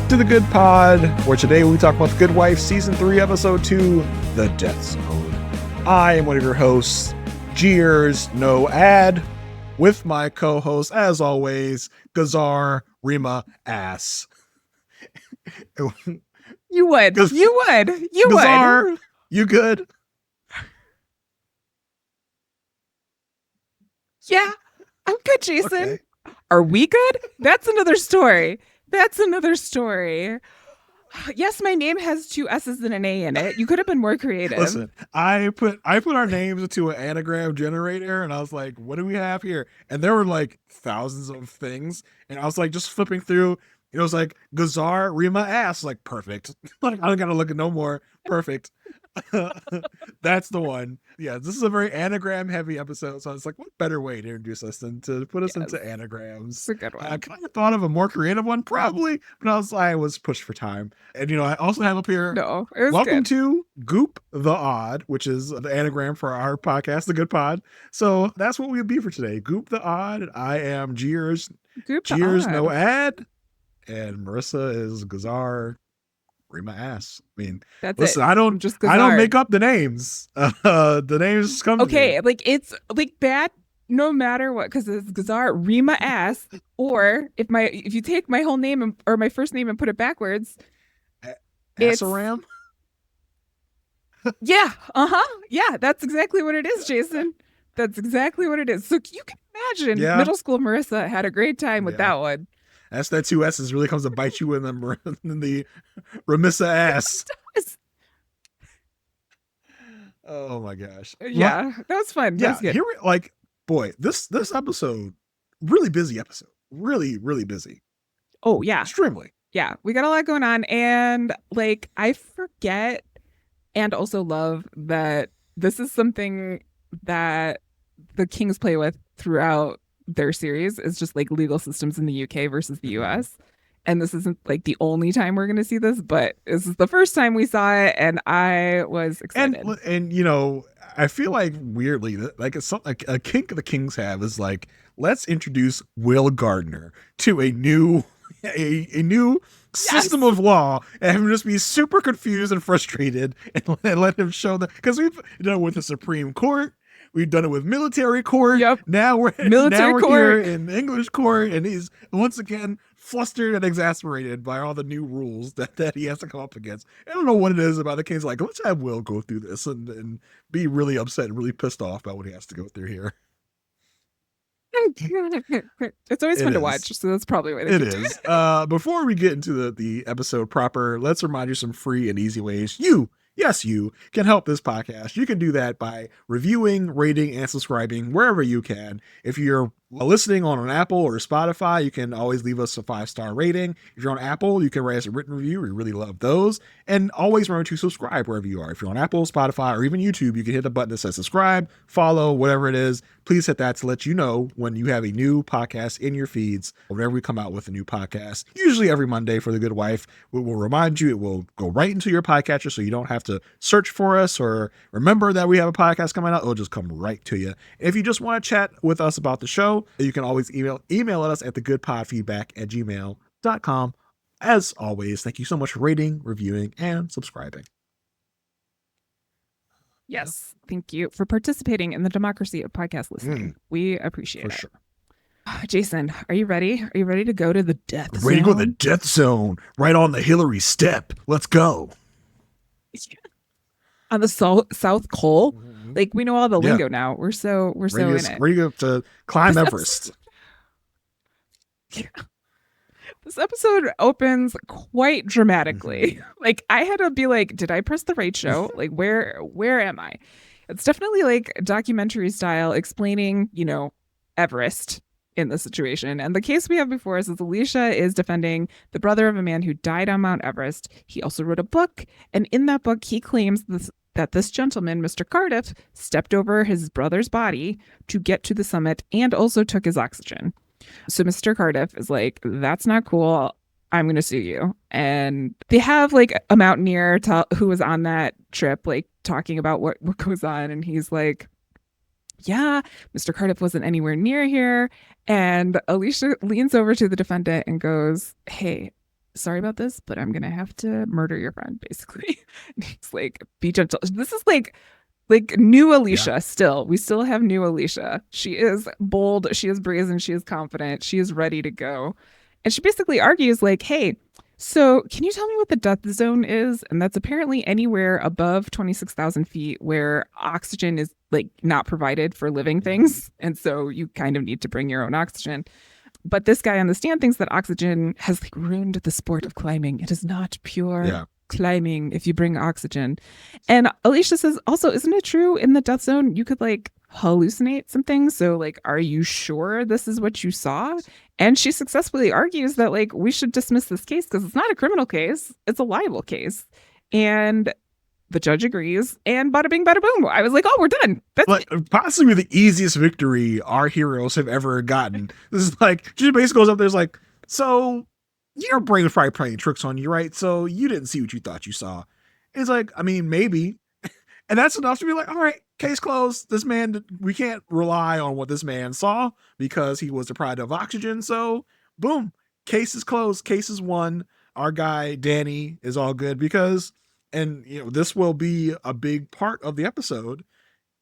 to The Good Pod, where today we talk about The Good Wife, Season 3, Episode 2, The Death Zone. I am one of your hosts, Jeers, no ad, with my co-host, as always, Gazar, Rima, Ass. You would. Gazar, you good? Yeah, I'm good, Jason. Okay. Are we good? That's another story. Yes, my name has 2 S's and an A in it. You could have been more creative. Listen, I put our names into an anagram generator, and I was like, what do we have here? And there were like thousands of things, and I was like just flipping through. It was like Gazar, Rima, Ass, like perfect. Like I don't gotta look at no more. Perfect. That's the one. Yeah, this is a very anagram heavy episode, so it's like, what better way to introduce us than to put us into anagrams? It's a good one. I kind of thought of a more creative one, probably, but I was pushed for time. And I also have up here. No, it was welcome good. to Goop the Odd, which is the anagram for our podcast, The Good Pod. So that's what we'll be for today. Goop the Odd. I am Jeers. Jeers, no ad. And Marissa is Gazar, Rima, Ass. I mean, that's listen, it. I don't make up the names. The names just come to me. Like it's like bad no matter what, because it's Gazar, Rima, Ass, or if you take my whole name or my first name and put it backwards, Assaram? Yeah, yeah, that's exactly what it is, Jason. That's exactly what it is. So you can imagine middle school Marissa had a great time with that one. That's that 2 S's really comes to bite you in the Remissa ass. Oh my gosh. Yeah, that was fun. Yeah, that was good. This episode, really busy episode. Really, really busy. Oh, yeah. Extremely. Yeah, we got a lot going on. And like, I forget and also love that this is something that the Kings play with throughout their series, is just like legal systems in the UK versus the US. And this isn't like the only time we're going to see this, but this is the first time we saw it, and I was excited. And I feel like weirdly, like it's something like a kink the Kings have is like, let's introduce Will Gardner to a new system of law and have him just be super confused and frustrated, and let him show that, because we've done it with the Supreme Court. We've done it with military court. Yep. Now we're court here in English court, and he's once again flustered and exasperated by all the new rules that he has to come up against. I don't know what it is about the Kings. Like, let's have Will go through this and be really upset and really pissed off about what he has to go through here. It's always fun to watch, so that's probably what it is. Before we get into the episode proper, let's remind you some free and easy ways you can help this podcast. You can do that by reviewing, rating, and subscribing wherever you can. If you're listening on an Apple or Spotify, you can always leave us a 5-star rating. If you're on Apple, you can write us a written review. We really love those. And always remember to subscribe wherever you are. If you're on Apple, Spotify, or even YouTube, you can hit the button that says subscribe, follow, whatever it is. Please hit that to let you know when you have a new podcast in your feeds. Whenever we come out with a new podcast, usually every Monday for The Good Wife, we will remind you. It will go right into your podcatcher, so you don't have to search for us or remember that we have a podcast coming out. It'll just come right to you. If you just want to chat with us about the show, you can always email us at thegoodpodfeedback@gmail.com. As always, thank you so much for rating, reviewing, and subscribing. Yes, thank you for participating in the democracy of podcast listening. We appreciate it. For sure. Jason, are you ready? Are you ready to go to the death zone? Ready to go to the death zone, right on the Hillary step. Let's go. On the South Pole. Like, we know all the lingo now. We're so in it. Ready to climb Everest. This episode opens quite dramatically. Like, I had to be like, did I press the right show? Like, where am I? It's definitely like documentary style, explaining, Everest in this situation. And the case we have before us is Alicia is defending the brother of a man who died on Mount Everest. He also wrote a book, and in that book, he claims that this gentleman, Mr. Cardiff, stepped over his brother's body to get to the summit and also took his oxygen. So Mr. Cardiff is like, that's not cool. I'm going to sue you. And they have like a mountaineer who was on that trip, like talking about what goes on. And he's like, yeah, Mr. Cardiff wasn't anywhere near here. And Alicia leans over to the defendant and goes, hey, sorry about this, but I'm gonna have to murder your friend, basically. And he's like, be gentle. This is like new Alicia. Yeah. Still, we still have new Alicia. She is bold, she is brazen, she is confident, she is ready to go. And she basically argues like, hey, so can you tell me what the death zone is? And that's apparently anywhere above 26,000 feet where oxygen is like not provided for living things. And so you kind of need to bring your own oxygen. But this guy on the stand thinks that oxygen has like ruined the sport of climbing. It is not pure climbing if you bring oxygen. And Alicia says, also, isn't it true in the death zone you could like hallucinate some things? So like, are you sure this is what you saw? And she successfully argues that like we should dismiss this case because it's not a criminal case, it's a libel case. And the judge agrees, and bada bing, bada boom. I was like, oh, we're done. That's like possibly the easiest victory our heroes have ever gotten. This is like, she basically goes up there's like, so your brain was probably playing tricks on you, right? So you didn't see what you thought you saw. It's like, I mean, maybe. And that's enough to be like, all right, case closed. This man, we can't rely on what this man saw because he was deprived of oxygen. So boom, case is closed. Case is won. Our guy, Danny, is all good because, and you know, this will be a big part of the episode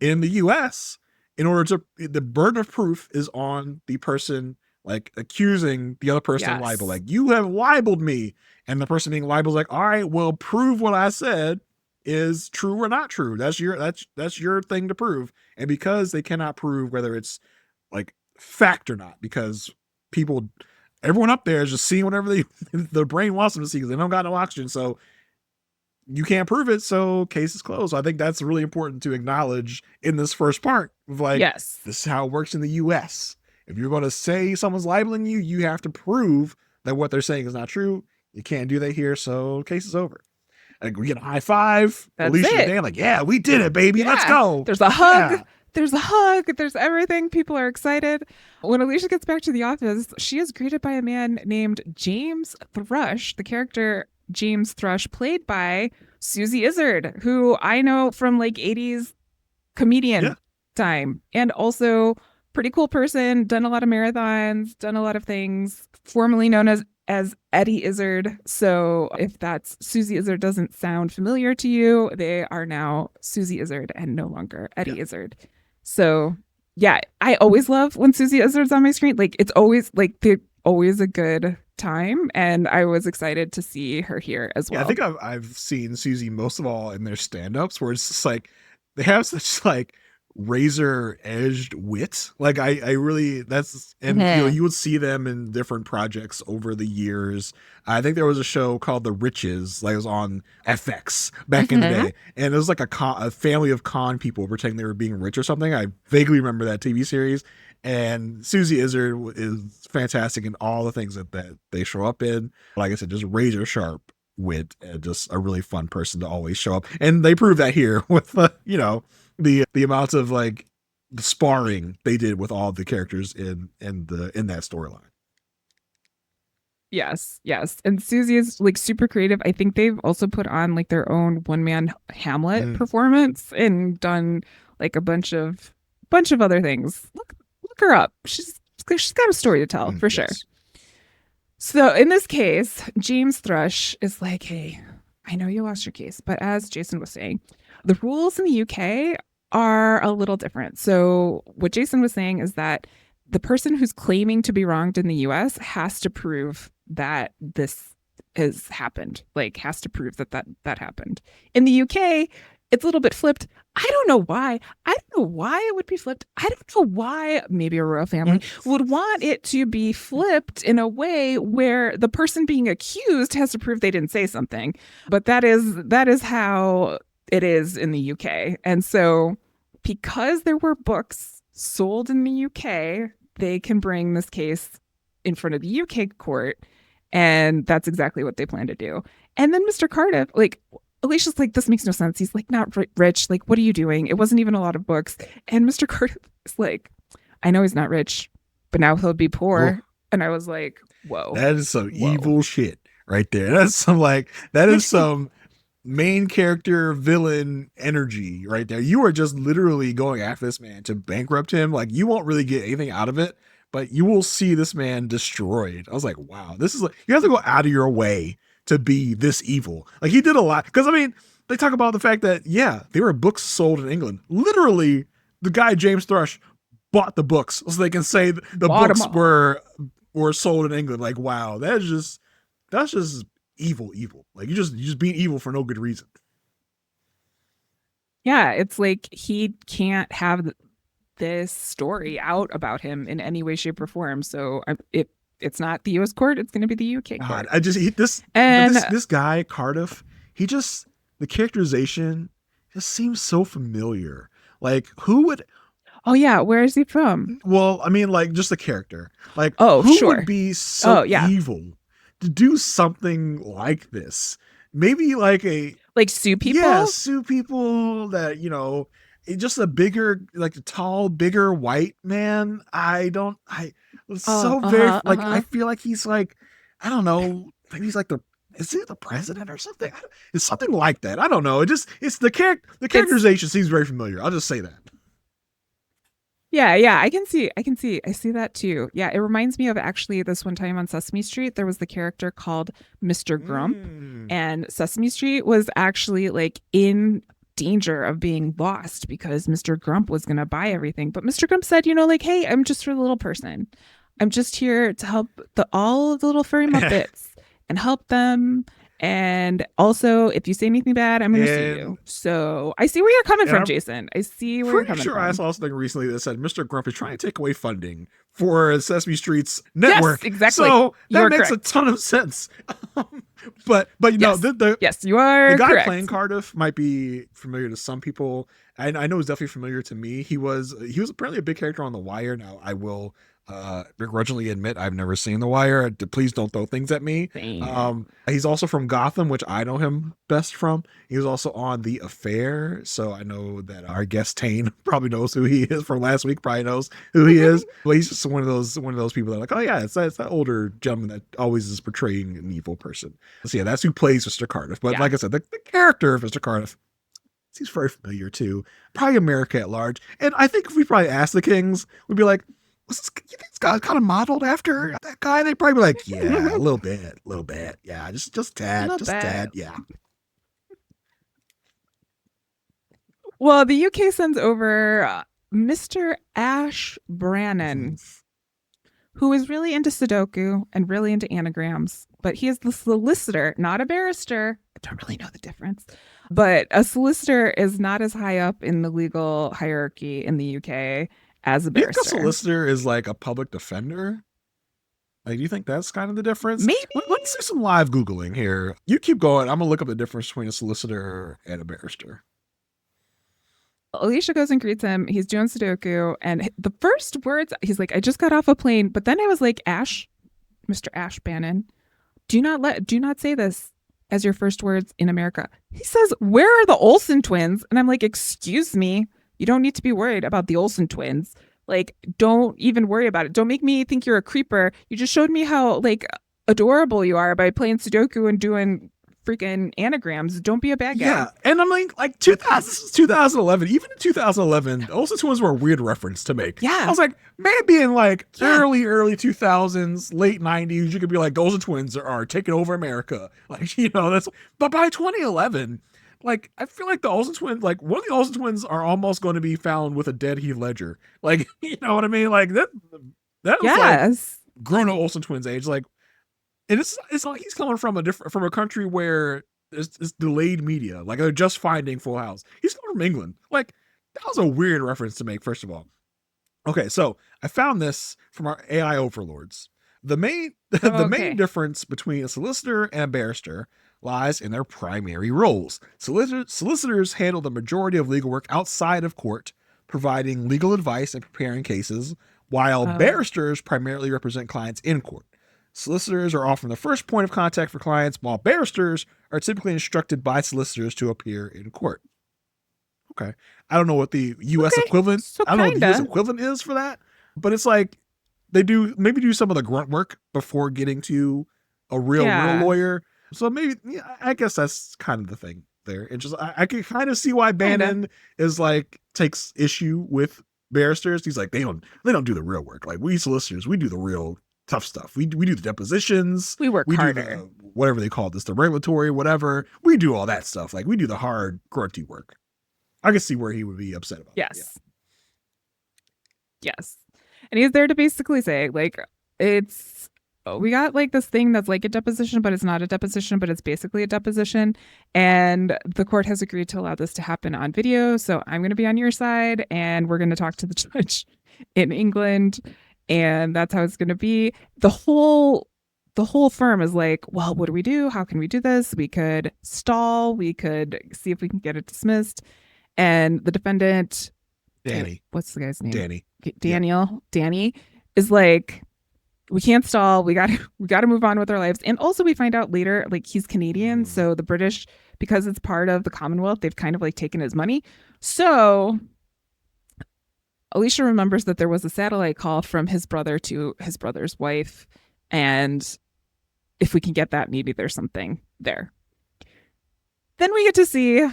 in the US. In order to, the burden of proof is on the person like accusing the other person of libel. Like, you have libeled me. And the person being libeled is like, all right, well, prove what I said is true or not true. That's your thing to prove. And because they cannot prove whether it's like fact or not, because everyone up there is just seeing whatever the brain wants them to see because they don't got no oxygen. So you can't prove it. So case is closed. So I think that's really important to acknowledge in this first part of like, yes, this is how it works in the US. If you're going to say someone's libeling you, you have to prove that what they're saying is not true. You can't do that here. So case is over. Like, we get a high five. That's Alicia and Dan like, yeah, we did it, baby. Let's go. There's a hug. Yeah. There's a hug. There's everything. People are excited. When Alicia gets back to the office, she is greeted by a man named James Thrush, the character James Thrush, played by Susie Izzard, who I know from like 80s comedian time, and also pretty cool person, done a lot of marathons, done a lot of things, formerly known as Eddie Izzard. So if that's Susie Izzard doesn't sound familiar to you, they are now Susie Izzard and no longer Eddie Izzard. So yeah, I always love when Susie Izzard's on my screen. Like, it's always like always a good time, and I was excited to see her here as well. Yeah, I think I've seen Susie most of all in their stand-ups where it's just like they have such like razor edged wit. Like I really, that's, and you know, you would see them in different projects over the years. I think there was a show called The Riches, like it was on FX back in the day, and it was like a family of con people pretending they were being rich or something. I vaguely remember that TV series. And Susie Izzard is fantastic in all the things that they show up in. Like I said, just razor sharp wit and just a really fun person to always show up. And they prove that here with you know, the amount of like the sparring they did with all the characters in that storyline. Yes. And Susie is like super creative. I think they've also put on like their own one-man Hamlet performance and done like a bunch of other things. Look her up. She's got a story to tell for sure. So in this case, James Thrush is like, hey, I know you lost your case, but as Jason was saying, the rules in the UK are a little different. So what Jason was saying is that the person who's claiming to be wronged in the US has to prove that this has happened, like has to prove that happened. In the UK, it's a little bit flipped. I don't know why. I don't know why it would be flipped. I don't know why maybe a royal family would want it to be flipped in a way where the person being accused has to prove they didn't say something. But that is how it is in the UK. And so because there were books sold in the UK, they can bring this case in front of the UK court. And that's exactly what they plan to do. And then Mr. Cardiff, like, Alicia's like, this makes no sense. He's like, not rich. Like, what are you doing? It wasn't even a lot of books. And Mr. Cardiff is like, I know he's not rich, but now he'll be poor. Whoa. And I was like, whoa. That is some evil shit right there. That's some like, that is some main character villain energy right there. You are just literally going after this man to bankrupt him. Like, you won't really get anything out of it, but you will see this man destroyed. I was like, wow, this is like, you have to go out of your way to be this evil. Like, he did a lot. Because, I mean, they talk about the fact that, yeah, there were books sold in England. Literally, the guy, James Thrush, bought the books so they can say the books were sold in England. Like, wow, that's just evil. Like, you just being evil for no good reason. Yeah, it's like he can't have this story out about him in any way, shape, or form. So it's not the U.S. court; it's going to be the UK court. God, this guy Cardiff, the characterization just seems so familiar. Like, who would? Oh yeah, where is he from? Well, I mean, like, just the character. Like, who would be so evil to do something like this? Maybe like sue people. Yeah, sue people that, just a bigger, like a tall, bigger white man. I feel like he's like, I don't know, maybe he's like is he the president or something? It's something like that. I don't know. It's the characterization seems very familiar. I'll just say that. Yeah, I see that too. Yeah, it reminds me of actually this one time on Sesame Street, there was the character called Mr. Grump, and Sesame Street was actually like in danger of being lost because Mr. Grump was going to buy everything. But Mr. Grump said, like, hey, I'm just for the little person. I'm just here to help all of the little furry Muppets and help them. And also, if you say anything bad, I'm going to sue you. So I see where you're coming from, Jason. I see where you're coming from. I saw something recently that said Mr. Grump is trying to take away funding for Sesame Street's network. Yes, exactly. So that makes a ton of sense. But yes. Yes, you are the guy correct. playing Cardiff might be familiar to some people. I know he's definitely familiar to me. He was apparently a big character on The Wire. Now, I will begrudgingly admit I've never seen The Wire. Please don't throw things at me. He's also from Gotham, which I know him best from. He was also on The Affair, so I know that our guest Tane probably knows who he is from last week. Probably knows who he is. But he's just one of those people that are like, oh yeah, it's that older gentleman that always is portraying an evil person. So yeah, that's who plays Mr. Cardiff. But like I said, the character of Mr. Cardiff seems very familiar too. Probably America at large. And I think if we probably asked the Kings, we'd be like, you think this guy kind of modeled after that guy? They'd probably be like, yeah, a little bit. Yeah, just tad. Yeah. Well, the UK sends over Mr. Ash Brannan, who is really into Sudoku and really into anagrams, but he is the solicitor, not a barrister. I don't really know the difference. But a solicitor is not as high up in the legal hierarchy in the UK as a barrister. Do you think a solicitor is like a public defender? Like, do you think that's kind of the difference? Maybe. Let's do some live Googling here. You keep going. I'm going to look up the difference between a solicitor and a barrister. Alicia goes and greets him. He's doing Sudoku. And the first words, he's like, I just got off a plane. But then I was like, Ash, Mr. Ash Bannon, do not say this as your first words in America. He says, where are the Olsen twins? And I'm like, excuse me. You don't need to be worried about the Olsen twins. Like, don't even worry about it. Don't make me think you're a creeper. You just showed me how, like, adorable you are by playing Sudoku and doing freaking anagrams. Don't be a bad guy. Yeah, and I'm like 2011. Even in 2011, the Olsen twins were a weird reference to make. Yeah. I was like, maybe in like early 2000s, late 90s, you could be like, the Olsen twins are taking over America. Like, that's. But by 2011. Like, I feel like the Olsen twins, like, one of the Olsen twins are almost going to be found with a dead Heath Ledger. Like, you know what I mean? Like, that was like grown-up Olsen twins age. Like, and it's like he's coming from a country where it's delayed media. Like, they're just finding Full House. He's coming from England. Like, that was a weird reference to make, first of all. Okay, so I found this from our AI overlords. The main difference between a solicitor and a barrister lies in their primary roles. Solicitors handle the majority of legal work outside of court, providing legal advice and preparing cases, while barristers primarily represent clients in court. Solicitors are often the first point of contact for clients, while barristers are typically instructed by solicitors to appear in court. Okay. I don't know what the U.S. equivalent. So I don't know what the U.S. equivalent is for that, but it's like they do some of the grunt work before getting to a real lawyer. So maybe, I guess that's kind of the thing there. It's just I can kind of see why Bannon is like takes issue with barristers. He's like, they don't do the real work. Like we solicitors, we do the real tough stuff. We do the depositions. We work harder. Do the, whatever they call this, the regulatory, whatever. We do all that stuff. Like we do the hard, grunty work. I can see where he would be upset about. Yes. Yes. And he's there to basically say, like, we got like this thing that's like a deposition, but it's not a deposition, but it's basically a deposition. And the court has agreed to allow this to happen on video. So I'm going to be on your side and we're going to talk to the judge in England. And that's how it's going to be. The whole firm is like, well, what do we do? How can we do this? We could stall. We could see if we can get it dismissed. And the defendant, Danny, what's the guy's name? Danny is like, we can't stall. We got to move on with our lives. And also we find out later, like he's Canadian. So the British, because it's part of the Commonwealth, they've kind of like taken his money. So Alicia remembers that there was a satellite call from his brother to his brother's wife. And if we can get that, maybe there's something there. Then we get to see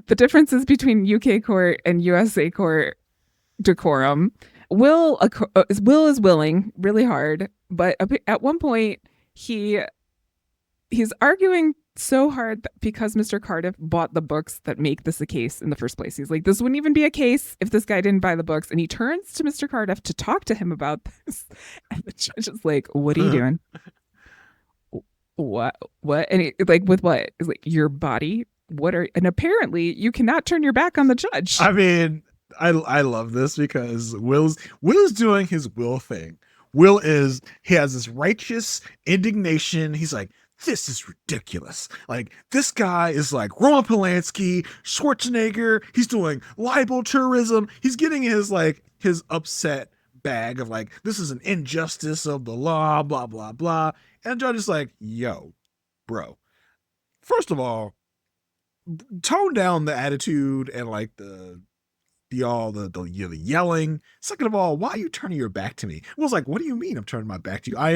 the differences between UK court and USA court decorum. Will is willing really hard, but at one point he's arguing so hard because Mr. Cardiff bought the books that make this a case in the first place. He's like, this wouldn't even be a case if this guy didn't buy the books. And he turns to Mr. Cardiff to talk to him about this. And the judge is like, what are you doing? What? And he, like, with what? It's like, your body? And apparently you cannot turn your back on the judge. I mean, I love this because Will's doing his Will thing. He has this righteous indignation. He's like, this is ridiculous. Like, this guy is like Roman Polanski, Schwarzenegger. He's doing libel tourism. He's getting his upset bag of like, this is an injustice of the law, blah, blah, blah. And the judge is like, yo, bro, first of all, tone down the attitude and like the yelling. Second of all, why are you turning your back to me? Will's like, what do you mean I'm turning my back to you? I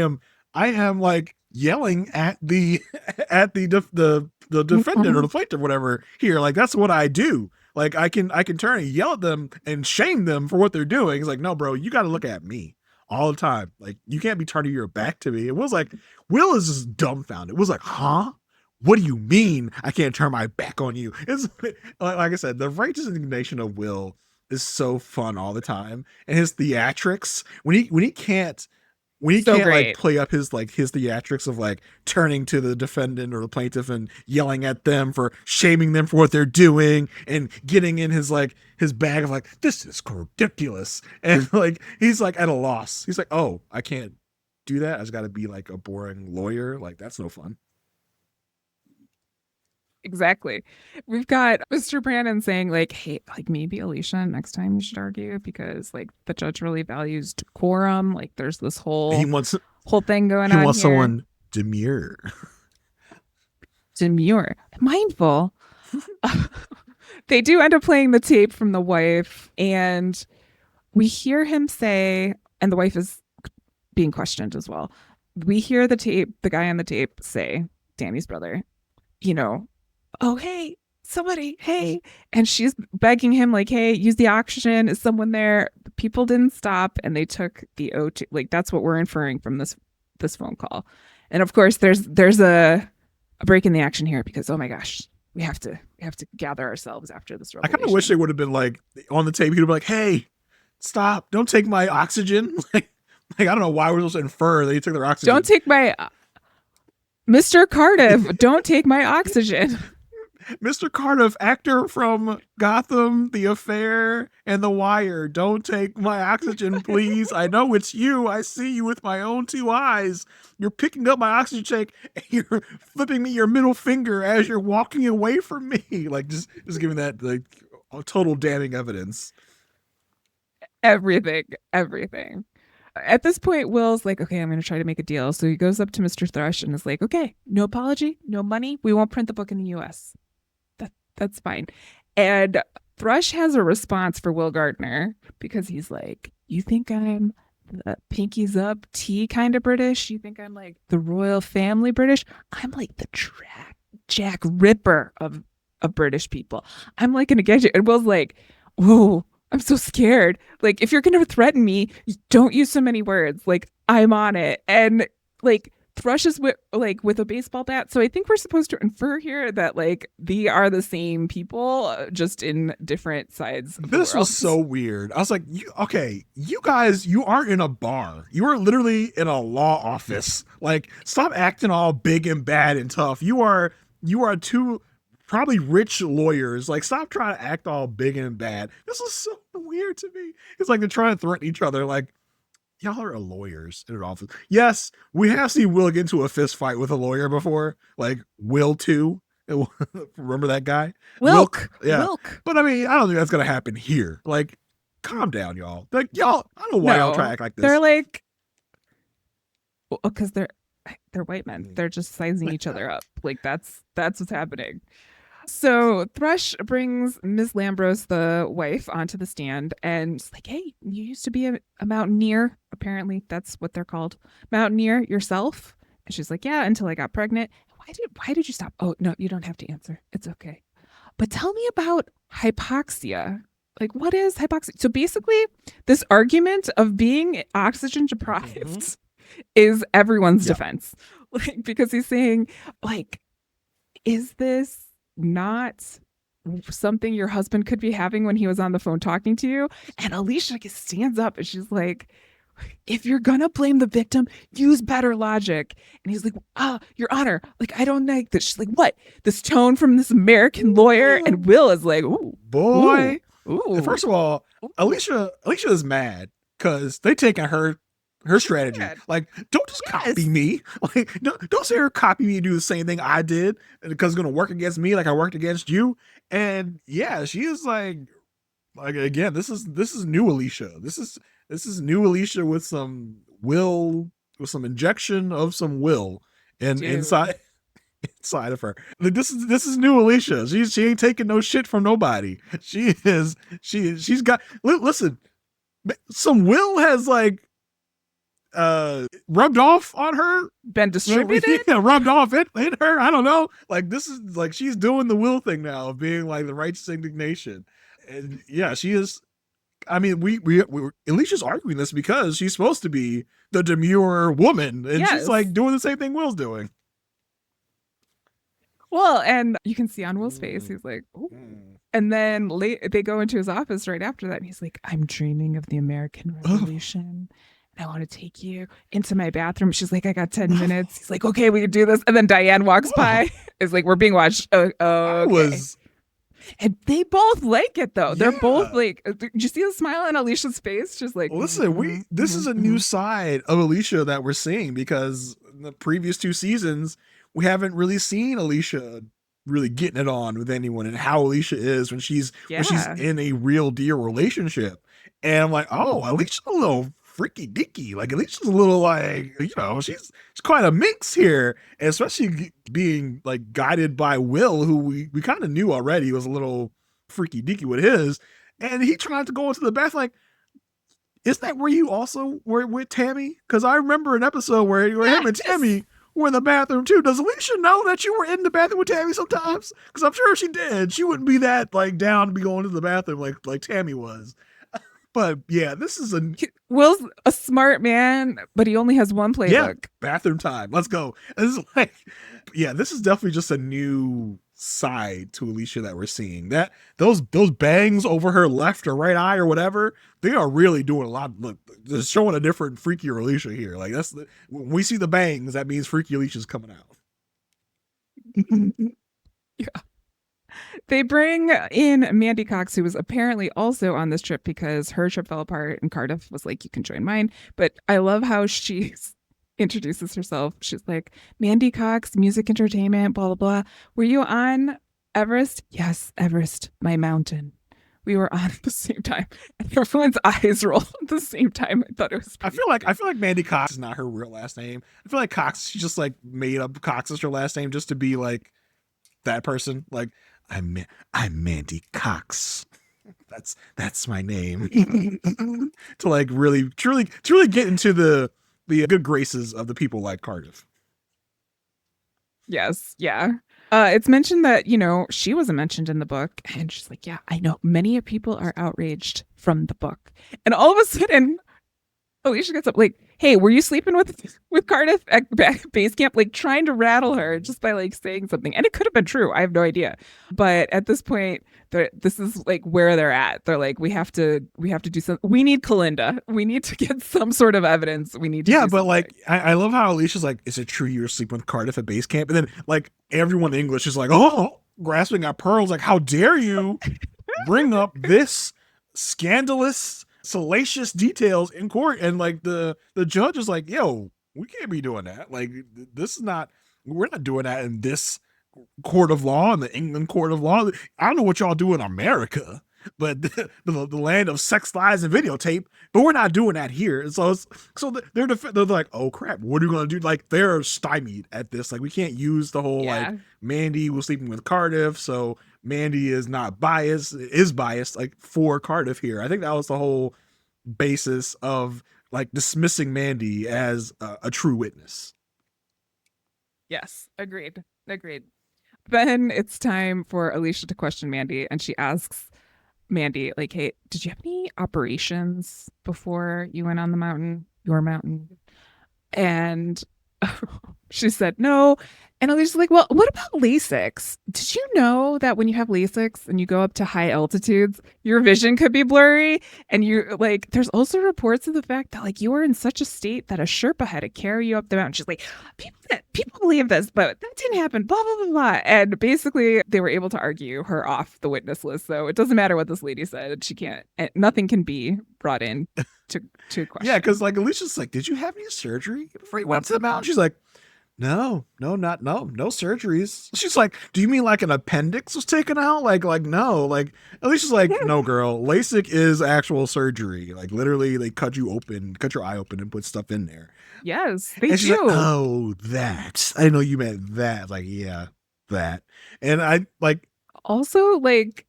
am like yelling at the defendant or the plaintiff, whatever here. Like, that's what I do. Like, I can turn and yell at them and shame them for what they're doing. It's like, no, bro, you got to look at me all the time. Like, you can't be turning your back to me. It was like, Will is just dumbfounded. It was like, huh? What do you mean I can't turn my back on you? It's like I said, the righteous indignation of Will is so fun all the time. And his theatrics, when he can't like play up his theatrics of like turning to the defendant or the plaintiff and yelling at them for shaming them for what they're doing and getting in his bag of like, this is ridiculous. And like, he's like at a loss. He's like, oh, I can't do that. I just got to be like a boring lawyer. Like, that's no fun. Exactly. We've got Mr. Brandon saying like, hey, like maybe Alicia, next time you should argue because like the judge really values decorum. Like there's this whole thing going on. He wants someone demure. Mindful. They do end up playing the tape from the wife and we hear him say, and the wife is being questioned as well. We hear the guy on the tape say, Danny's brother, oh, hey, somebody, hey. And she's begging him like, hey, use the oxygen. Is someone there? The people didn't stop and they took the O2. Like, that's what we're inferring from this phone call. And of course, there's a break in the action here because, oh my gosh, we have to gather ourselves after this revelation. I kind of wish they would have been like on the tape. He'd be like, hey, stop. Don't take my oxygen. Like I don't know why we're supposed to infer that he took their oxygen. Don't take my... Mr. Cardiff, don't take my oxygen. Mr. Cardiff, actor from Gotham, The Affair, and The Wire. Don't take my oxygen, please. I know it's you. I see you with my own two eyes. You're picking up my oxygen tank and you're flipping me your middle finger as you're walking away from me. Like, just giving that like total damning evidence. Everything. At this point, Will's like, okay, I'm going to try to make a deal. So he goes up to Mr. Thrush and is like, okay, no apology, no money. We won't print the book in the U.S. That's fine. And Thrush has a response for Will Gardner because he's like, you think I'm the pinkies up tea kind of British? You think I'm like the royal family British? I'm like the Jack Ripper of British people. I'm like going to get you. And Will's like, whoa, I'm so scared. Like, if you're going to threaten me, don't use so many words. Like, I'm on it. And like, Thrush is with a baseball bat. So I think we're supposed to infer here that like they are the same people, just in different sides of the This world. was so weird. I was like, you guys, you aren't in a bar. You are literally in a law office. Like, stop acting all big and bad and tough. You are two probably rich lawyers. Like, stop trying to act all big and bad. This was so weird to me. It's like they're trying to threaten each other. Like, y'all are lawyers in an office. Yes, we have seen Will get into a fist fight with a lawyer before. Like Will too. Remember that guy? Wilk. Yeah. Wilk. But I mean, I don't think that's gonna happen here. Like, calm down, y'all. Like, y'all, I don't know why y'all try to act like this. They're like, because they're white men. They're just sizing each other up. Like, that's what's happening. So Thrush brings Miss Lambros, the wife, onto the stand, and it's like, hey, you used to be a mountaineer. Apparently, that's what they're called. Mountaineer yourself. And she's like, yeah, until I got pregnant. Why did you stop? Oh, no, you don't have to answer. It's okay. But tell me about hypoxia. Like, what is hypoxia? So basically, this argument of being oxygen deprived is everyone's defense. Like, because he's saying, like, is this not something your husband could be having when he was on the phone talking to you? And Alicia stands up and she's like, if you're gonna blame the victim, use better logic. And he's like, Your Honor, like, I don't like this. She's like, what? This tone from this American lawyer? And Will is like, ooh, boy. Ooh. First of all, Alicia is mad because they taking her strategy. Like, don't just copy me. Like, don't say her copy me and do the same thing I did because it's gonna work against me like I worked against you. And yeah, she is like again, this is new Alicia. This is new Alicia with some will, with some injection of some will inside of her. Like, this is new Alicia. She ain't taking no shit from nobody. She's got, listen, some will has like rubbed off on her, been distributed. Yeah, rubbed off in her. I don't know. Like, this is like she's doing the will thing now of being like the righteous indignation. And yeah, she is. I mean, we Alicia's arguing this because she's supposed to be the demure woman, and she's like doing the same thing Will's doing. Well, and you can see on Will's face, he's like, ooh. And then they go into his office right after that, and he's like, I'm dreaming of the American Revolution. And I want to take you into my bathroom. She's like, I got 10 minutes. He's like, okay, we can do this. And then Diane walks by. It's like, we're being watched. Okay. And they both like it, though. They're both like, did you see the smile on Alicia's face? Just like, listen, this is a new side of Alicia that we're seeing, because in the previous 2 seasons, we haven't really seen Alicia really getting it on with anyone, and how Alicia is when she's in a real deal relationship. And I'm like, oh, Alicia's a little freaky dicky. Like, Alicia's a little like, she's quite a mix here, and especially being like guided by Will, who we kind of knew already was a little freaky dicky with his, and he tried to go into the bath. Like, is that where you also were with Tammy? Because I remember an episode where him and Tammy were in the bathroom too. Does Alicia know that you were in the bathroom with Tammy sometimes? Because I'm sure she did. She wouldn't be that like down to be going to the bathroom like Tammy was. But yeah, Will's a smart man, but he only has one playbook. Yeah, bathroom time. Let's go. This is like, yeah, this is definitely just a new side to Alicia that we're seeing. That those bangs over her left or right eye or whatever, they are really doing a lot. Look, they're showing a different freakier Alicia here. Like, when we see the bangs, that means freaky Alicia's coming out. Yeah. They bring in Mandy Cox, who was apparently also on this trip because her trip fell apart and Cardiff was like, you can join mine. But I love how she introduces herself. She's like, Mandy Cox, music entertainment, blah, blah, blah. Were you on Everest? Yes, Everest, my mountain. We were on at the same time. And everyone's eyes roll at the same time. I thought it was I feel like Mandy Cox is not her real last name. I feel like Cox, she just like made up Cox as her last name just to be like that person. Like, I'm Mandy Cox. That's my name. To like really truly get into the good graces of the people like Cardiff. Yes, yeah. It's mentioned that, she wasn't mentioned in the book. And she's like, yeah, I know. Many people are outraged from the book. And all of a sudden, Alicia gets up like, hey, were you sleeping with Cardiff at base camp? Like trying to rattle her just by like saying something. And it could have been true. I have no idea. But at this point, this is like where they're at. They're like, we have to do something. We need Kalinda. We need to get some sort of evidence. We need to Yeah, do but something. like I love how Alicia's like, is it true you were sleeping with Cardiff at base camp? And then like everyone in English is like, oh, grasping at pearls, like, how dare you bring up this scandalous, salacious details in court? And like the judge is like, yo, we can't be doing that. Like, this is not, we're not doing that in this court of law, in the England court of law. I don't know what y'all do in America, but the land of sex, lies, and videotape, but we're not doing that here. And so they're like, oh crap, what are we gonna do? Like, they're stymied at this. Like, we can't use the whole like Mandy was sleeping with Cardiff, so Mandy is not biased, is biased like for Cardiff here. I think that was the whole basis of like dismissing Mandy as a true witness. Yes, agreed. Then it's time for Alicia to question Mandy, and she asks Mandy, like, hey, did you have any operations before you went on the mountain, your mountain? And she said no. And Alicia's like, well, what about Lasix? Did you know that when you have Lasix and you go up to high altitudes, your vision could be blurry? And you like, there's also reports of the fact that like you were in such a state that a Sherpa had to carry you up the mountain. She's like, people believe this, but that didn't happen, blah, blah, blah, blah. And basically they were able to argue her off the witness list. So it doesn't matter what this lady said. She can't, nothing can be brought in to question. Yeah, because like Alicia's like, did you have any surgery before you went to the mountain? She's like, no surgeries. She's like, do you mean like an appendix was taken out? Like no. Like Alicia's like, no, girl, LASIK is actual surgery. Like literally they cut your eye open and put stuff in there. Yes, they and she's do. Like, oh, that. I know you meant that. Like, yeah, that. And I like also like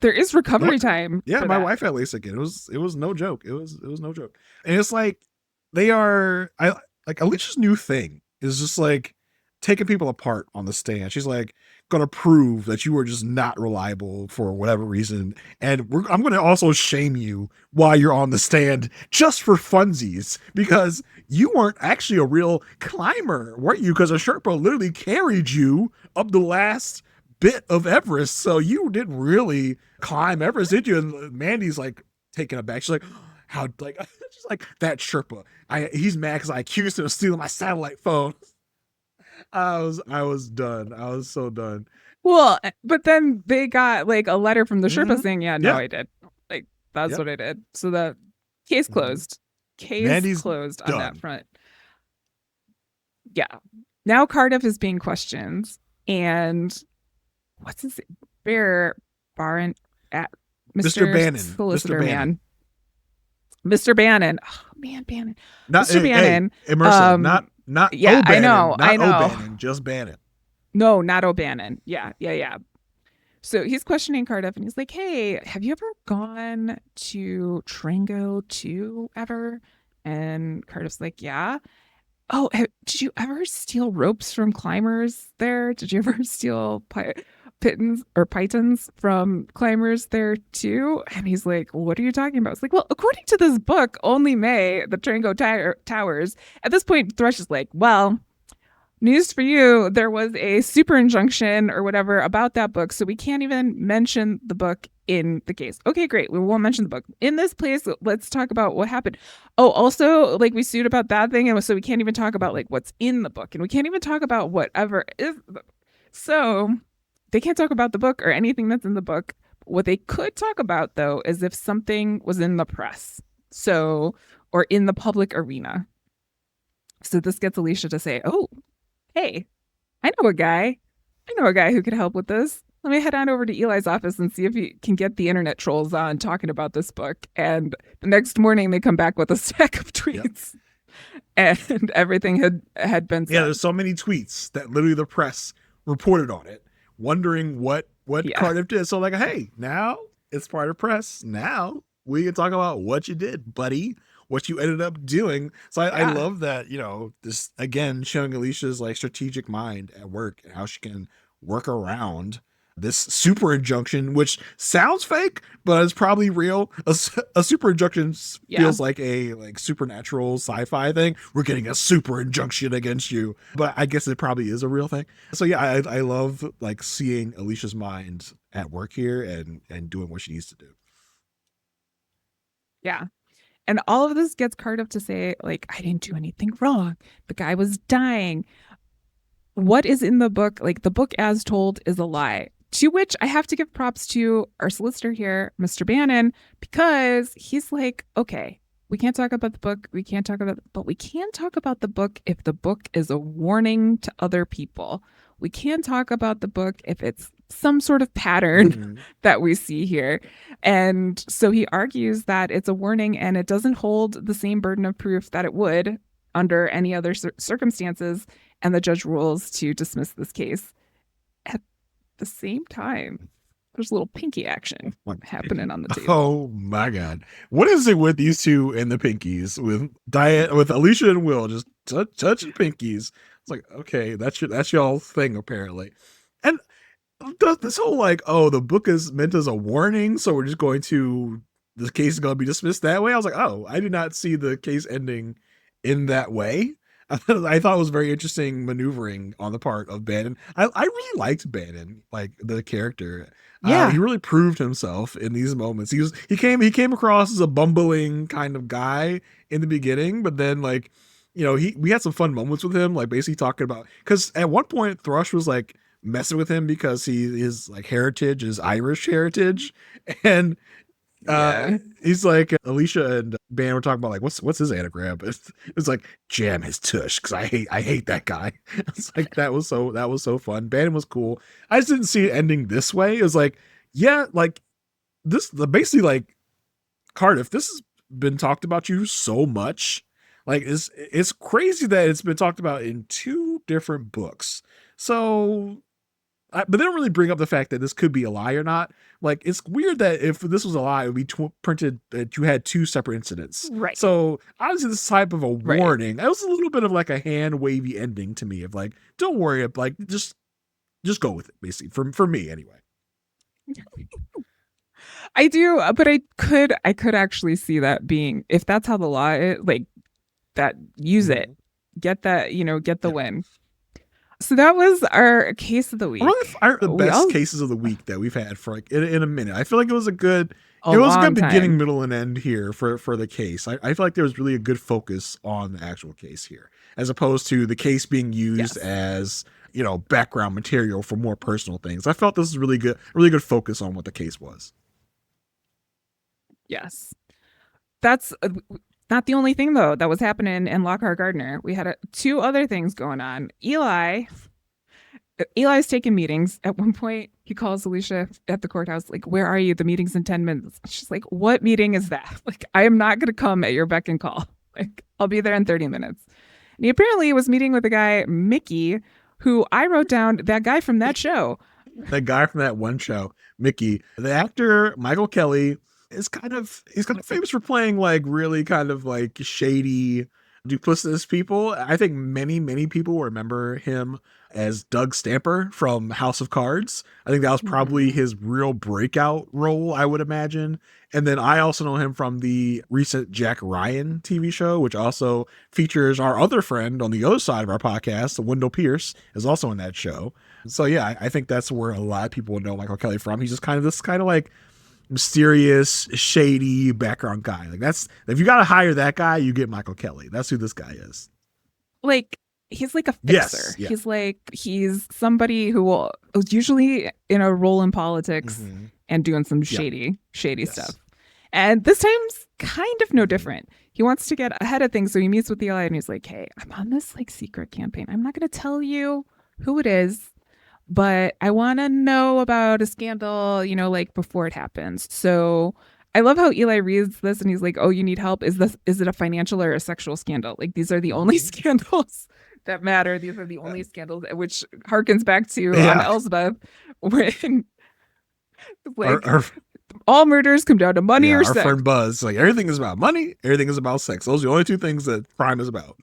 there is recovery time. Yeah, my wife had LASIK. It was no joke. It was no joke. And it's like Alicia's new thing is just like taking people apart on the stand. She's like gonna prove that you were just not reliable for whatever reason, and I'm gonna also shame you while you're on the stand just for funsies, because you weren't actually a real climber, weren't you? Because a Sherpa literally carried you up the last bit of Everest, so you didn't really climb Everest, did you? And Mandy's like taken aback. She's like, how, like, she's like, that Sherpa, he's mad because I accused him of stealing my satellite phone. I was done. I was so done. Well, but then they got like a letter from the Sherpa saying, I did. Like, that's what I did. So the case closed. Mandy's closed done. On that front. Yeah. Now Cardiff is being questioned, and what's his Baron at Mr. Bannon. Solicitor Man. Mr. Bannon. Oh man, Bannon. Not Mr. Bannon. Hey, Marissa, not yeah, O'Bannon, I know. O'Bannon, just Bannon. No, not O'Bannon. Yeah. So he's questioning Cardiff, and he's like, hey, have you ever gone to Trango 2 ever? And Cardiff's like, yeah. Oh, did you ever steal ropes from climbers there? Did you ever steal pythons from climbers there too? And he's like, what are you talking about? It's like, well, according to this book, only May, the Trango Towers. At this point, Thrush is like, well, news for you, there was a super injunction or whatever about that book, so we can't even mention the book in the case. Okay, great. We won't mention the book. In this place, let's talk about what happened. Oh, also, like, we sued about that thing, and so we can't even talk about like what's in the book, and we can't even talk about whatever is. So they can't talk about the book or anything that's in the book. What they could talk about, though, is if something was in the press, or in the public arena. So this gets Alicia to say, oh, hey, I know a guy who could help with this. Let me head on over to Eli's office and see if he can get the internet trolls on talking about this book. And the next morning they come back with a stack of tweets. Yep. And everything had been said. Yeah, there's so many tweets that literally the press reported on it, wondering what Cardiff did. So like, hey, now it's part of press. Now we can talk about what you did, buddy. What you ended up doing. So I love that, this again showing Alicia's like strategic mind at work and how she can work around this super injunction, which sounds fake, but it's probably real. A super injunction feels like a supernatural sci-fi thing. We're getting a super injunction against you, but I guess it probably is a real thing. So yeah, I love like seeing Alicia's mind at work here and doing what she needs to do. Yeah. And all of this gets Cardiff to say, like, I didn't do anything wrong. The guy was dying. What is in the book, like the book as told, is a lie. To which I have to give props to our solicitor here, Mr. Bannon, because he's like, okay, we can't talk about the book. We can't talk about, but we can talk about the book if the book is a warning to other people. We can talk about the book if it's some sort of pattern that we see here. And so he argues that it's a warning and it doesn't hold the same burden of proof that it would under any other circumstances. And the judge rules to dismiss this case. At the same time, there's a little pinky action happening on the table. Oh my God. What is it with these two and the pinkies? With Diane, with Alicia and Will just touching pinkies. It's like, okay, that's y'all thing apparently. And this whole like, oh, the book is meant as a warning, so we're just going to, the case is going to be dismissed that way. I was like, oh, I did not see the case ending in that way. I thought it was very interesting maneuvering on the part of Bannon. I really liked Bannon, like the character. Yeah, he really proved himself in these moments. He came across as a bumbling kind of guy in the beginning, but then like, you know, we had some fun moments with him, like basically talking about, because at one point Thrush was like messing with him because his like heritage is Irish heritage, and he's like, Alicia and Ban were talking about like what's his anagram. It's like jam his tush, because I hate that guy. It's like that was so fun. Bannon was cool. I just didn't see it ending this way. It was like, yeah, like this basically like, Cardiff, this has been talked about you so much. Like it's crazy that it's been talked about in 2 different books. So but they don't really bring up the fact that this could be a lie or not. Like, it's weird that if this was a lie, it would be printed that you had 2 separate incidents. right. So obviously this type of a warning, it was a little bit of like a hand wavy ending to me of like, don't worry, like just go with it, basically, for me anyway. I do, but I could actually see that being, if that's how the law is, like that, use it, get that, get the win. So that was our case of the week. The best cases of the week that we've had for like in a minute. I feel like it was a good beginning, middle, and end here for the case. I feel like there was really a good focus on the actual case here, as opposed to the case being used as, background material for more personal things. I felt this was really good focus on what the case was. Yes. That's not the only thing, though, that was happening in Lockhart Gardner. We had 2 other things going on. Eli's taking meetings. At one point, he calls Alicia at the courthouse, like, where are you? The meeting's in 10 minutes. She's like, what meeting is that? Like, I am not going to come at your beck and call. Like, I'll be there in 30 minutes. And he apparently was meeting with a guy, Mickey, who I wrote down, that guy from that show. That guy from that one show, Mickey. The actor, Michael Kelly, he's kind of famous for playing like really kind of like shady, duplicitous people. I think many people remember him as Doug Stamper from House of Cards. I think that was probably his real breakout role, I would imagine. And then I also know him from the recent Jack Ryan TV show, which also features our other friend on the other side of our podcast, Wendell Pierce, is also in that show. So yeah, I think that's where a lot of people would know Michael Kelly from. He's just kind of like mysterious, shady background guy. Like, that's, if you got to hire that guy, you get Michael Kelly. That's who this guy is. Like, he's like a fixer. Yes, he's somebody who will usually in a role in politics and doing some shady stuff. And this time's kind of no different. He wants to get ahead of things, so he meets with Eli and he's like, hey, I'm on this like secret campaign. I'm not going to tell you who it is, but I want to know about a scandal, like before it happens. So I love how Eli reads this and he's like, oh, you need help. Is it a financial or a sexual scandal? Like, these are the only scandals that matter. These are the only scandals, which harkens back to on Elsbeth, when like all murders come down to money or sex. Our friend Buzz, like, everything is about money, everything is about sex. Those are the only 2 things that crime is about.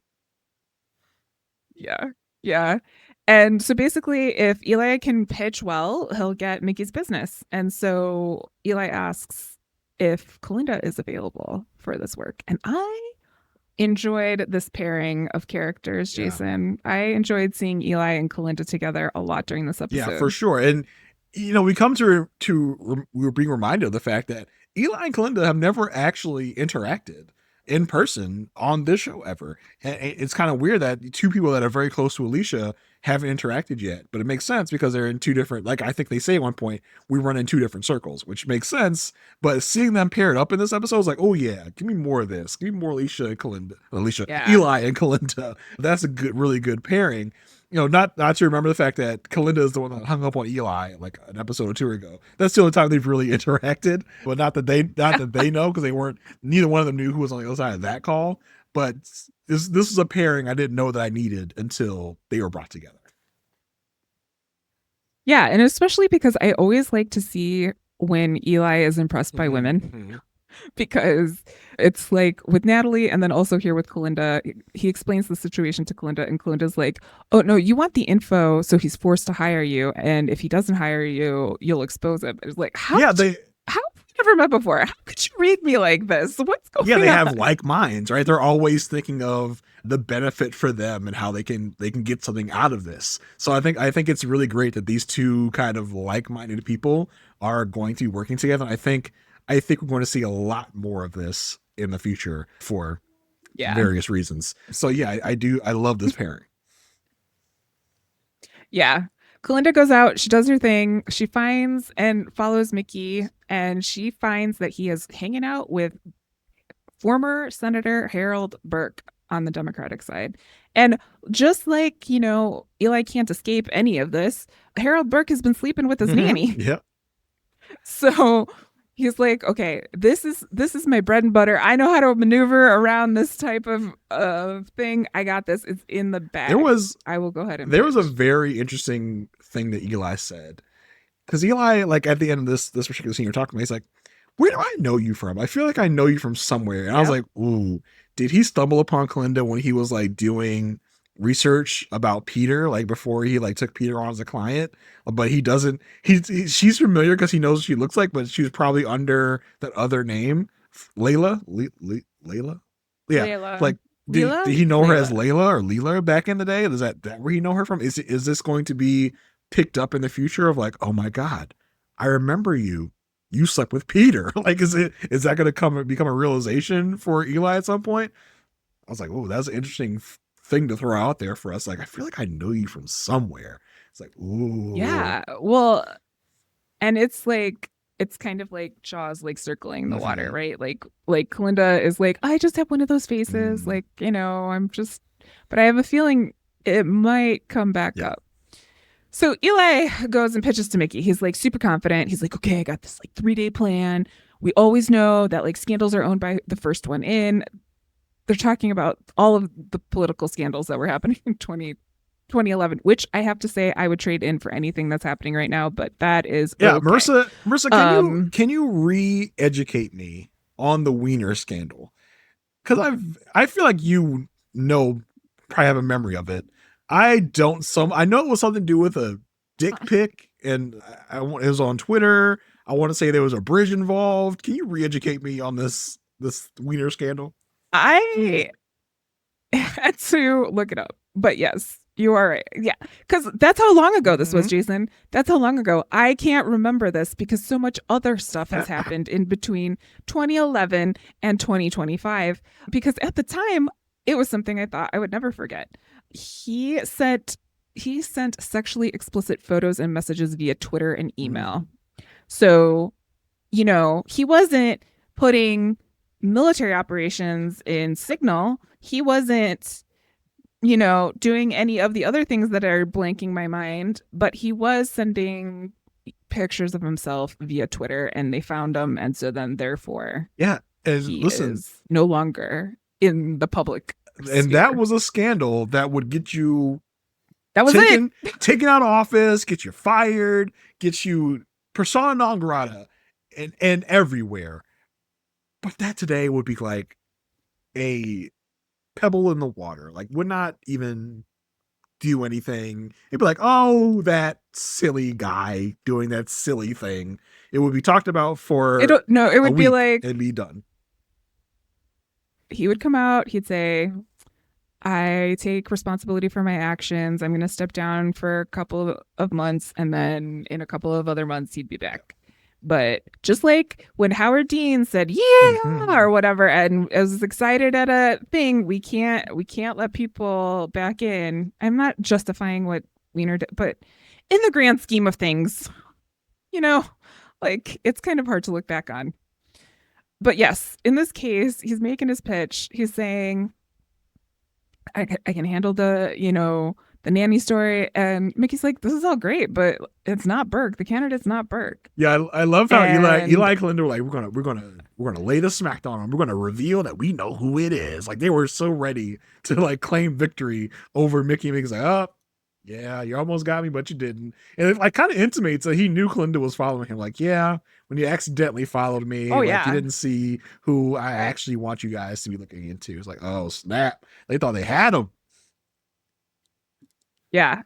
Yeah. And so basically, if Eli can pitch well, he'll get Mickey's business. And so Eli asks if Kalinda is available for this work. And I enjoyed this pairing of characters, Yeah. Jason. I enjoyed seeing Eli and Kalinda together a lot during this episode. Yeah, for sure. And we come to we're being reminded of the fact that Eli and Kalinda have never actually interacted in person on this show ever. And it's kind of weird that two people that are very close to Alicia haven't interacted yet, but it makes sense because they're in two different, like I think they say at one point, we run in two different circles, which makes sense. But seeing them paired up in this episode is like, oh yeah, give me more of this. Give me more Alicia and Kalinda. Eli and Kalinda. That's a good, really good pairing. Not to remember the fact that Kalinda is the one that hung up on Eli like an episode or two ago. That's the only time they've really interacted. But not that they know, because neither one of them knew who was on the other side of that call. But this is a pairing I didn't know that I needed until they were brought together. Yeah, and especially because I always like to see when Eli is impressed by women. Mm-hmm. Because it's like with Natalie and then also here with Kalinda, he explains the situation to Kalinda and Kalinda's like, oh no, you want the info, so he's forced to hire you, and if he doesn't hire you, you'll expose him. It's like, how have we never met before? How could you read me like this? What's going on? Yeah, they have like minds, right? They're always thinking of the benefit for them and how they can get something out of this. So I think it's really great that these two kind of like-minded people are going to be working together. I think we're going to see a lot more of this in the future for various reasons. So yeah, I love this pairing. Yeah. Kalinda goes out, she does her thing, she finds and follows Mickey, and she finds that he is hanging out with former Senator Harold Burke on the Democratic side. And just like, Eli can't escape any of this, Harold Burke has been sleeping with his nanny. Yep. So he's like, okay, this is my bread and butter. I know how to maneuver around this type of thing. I got this. It's in the bag. I will go ahead and there was a very interesting thing that Eli said. Because Eli, like at the end of this particular scene you're talking about, he's like, where do I know you from? I feel like I know you from somewhere. And I was like, ooh, did he stumble upon Kalinda when he was like doing research about Peter, like before he like took Peter on as a client? But he doesn't, she's familiar because he knows what she looks like, but she was probably under that other name, Layla? Yeah. Layla. Like, did he know her as Layla or Leela back in the day? Is that where he know her from? Is this going to be picked up in the future of like, oh my God, I remember you slept with Peter? Like, is that going to become a realization for Eli at some point? I was like, oh, that's an interesting thing to throw out there for us. Like, I feel like I know you from somewhere. It's like, ooh. Yeah. Well, and it's like, it's kind of like Jaws, like circling the water, right? Like Kalinda is like, I just have one of those faces. Like, I'm just, but I have a feeling it might come back up. So Eli goes and pitches to Mickey. He's like super confident. He's like, okay, I got this like 3-day plan. We always know that like scandals are owned by the first one in. They're talking about all of the political scandals that were happening in 2011, which I have to say I would trade in for anything that's happening right now, but that is okay. Marissa, can you re-educate me on the Wiener scandal? Because I feel like probably have a memory of it. I don't. I know it was something to do with a dick pic, and it was on Twitter. I want to say there was a bridge involved. Can you re-educate me on this Wiener scandal? I had to look it up, but yes, you are right. Yeah, because that's how long ago this was, Jason. That's how long ago. I can't remember this because so much other stuff has happened in between 2011 and 2025. Because at the time, it was something I thought I would never forget. He sent sexually explicit photos and messages via Twitter and email. So, he wasn't putting military operations in Signal. He wasn't, doing any of the other things that are blanking my mind, but he was sending pictures of himself via Twitter, and they found him. And so then therefore, he is no longer in the public sphere. And that was a scandal that would get you taken out of office, get you fired, get you persona non grata and everywhere. But that today would be like a pebble in the water. Like, would not even do anything. It'd be like, oh, that silly guy doing that silly thing. It would be talked about for it a would be week like and be done. he would come out, he'd say, I take responsibility for my actions. I'm going to step down for a couple of months, and then in a couple of other months, he'd be back. But just like when Howard Dean said, yeah, or whatever, and I was excited at a thing, we can't let people back in. I'm not justifying what Wiener did, but in the grand scheme of things, you know, like it's kind of hard to look back on. But yes, in this case, he's making his pitch. He's saying, I can handle the, the nanny story. And Mickey's like, this is all great, but it's not Burke. The candidate's not Burke. Yeah, I love how Eli and Kalinda were like, we're gonna lay the smack on him. We're gonna reveal that we know who it is. Like they were so ready to like claim victory over Mickey. Mickey's like, oh, yeah, you almost got me, but you didn't. And it like kind of intimates that he knew Kalinda was following him. Like, yeah, when you accidentally followed me, oh, like, yeah, you didn't see who I actually want you guys to be looking into. It's like, oh snap, they thought they had him. Yeah.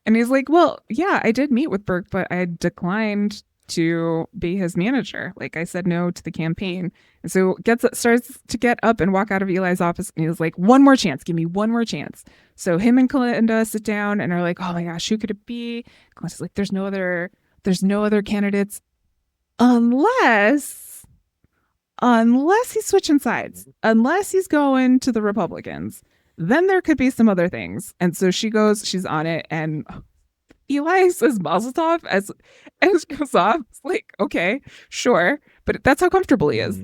And he's like, well, yeah, I did meet with Burke, but I declined to be his manager. Like I said no to the campaign. And so starts to get up and walk out of Eli's office. And he's like, one more chance. Give me one more chance. So him and Kalinda sit down and are like, oh my gosh, who could it be? Kalinda's like, there's no other candidates unless he's switching sides, unless he's going to the Republicans. Then there could be some other things. And so she's on it, and Eli says Mazel Tov as she goes off. It's like, okay, sure. But that's how comfortable he is.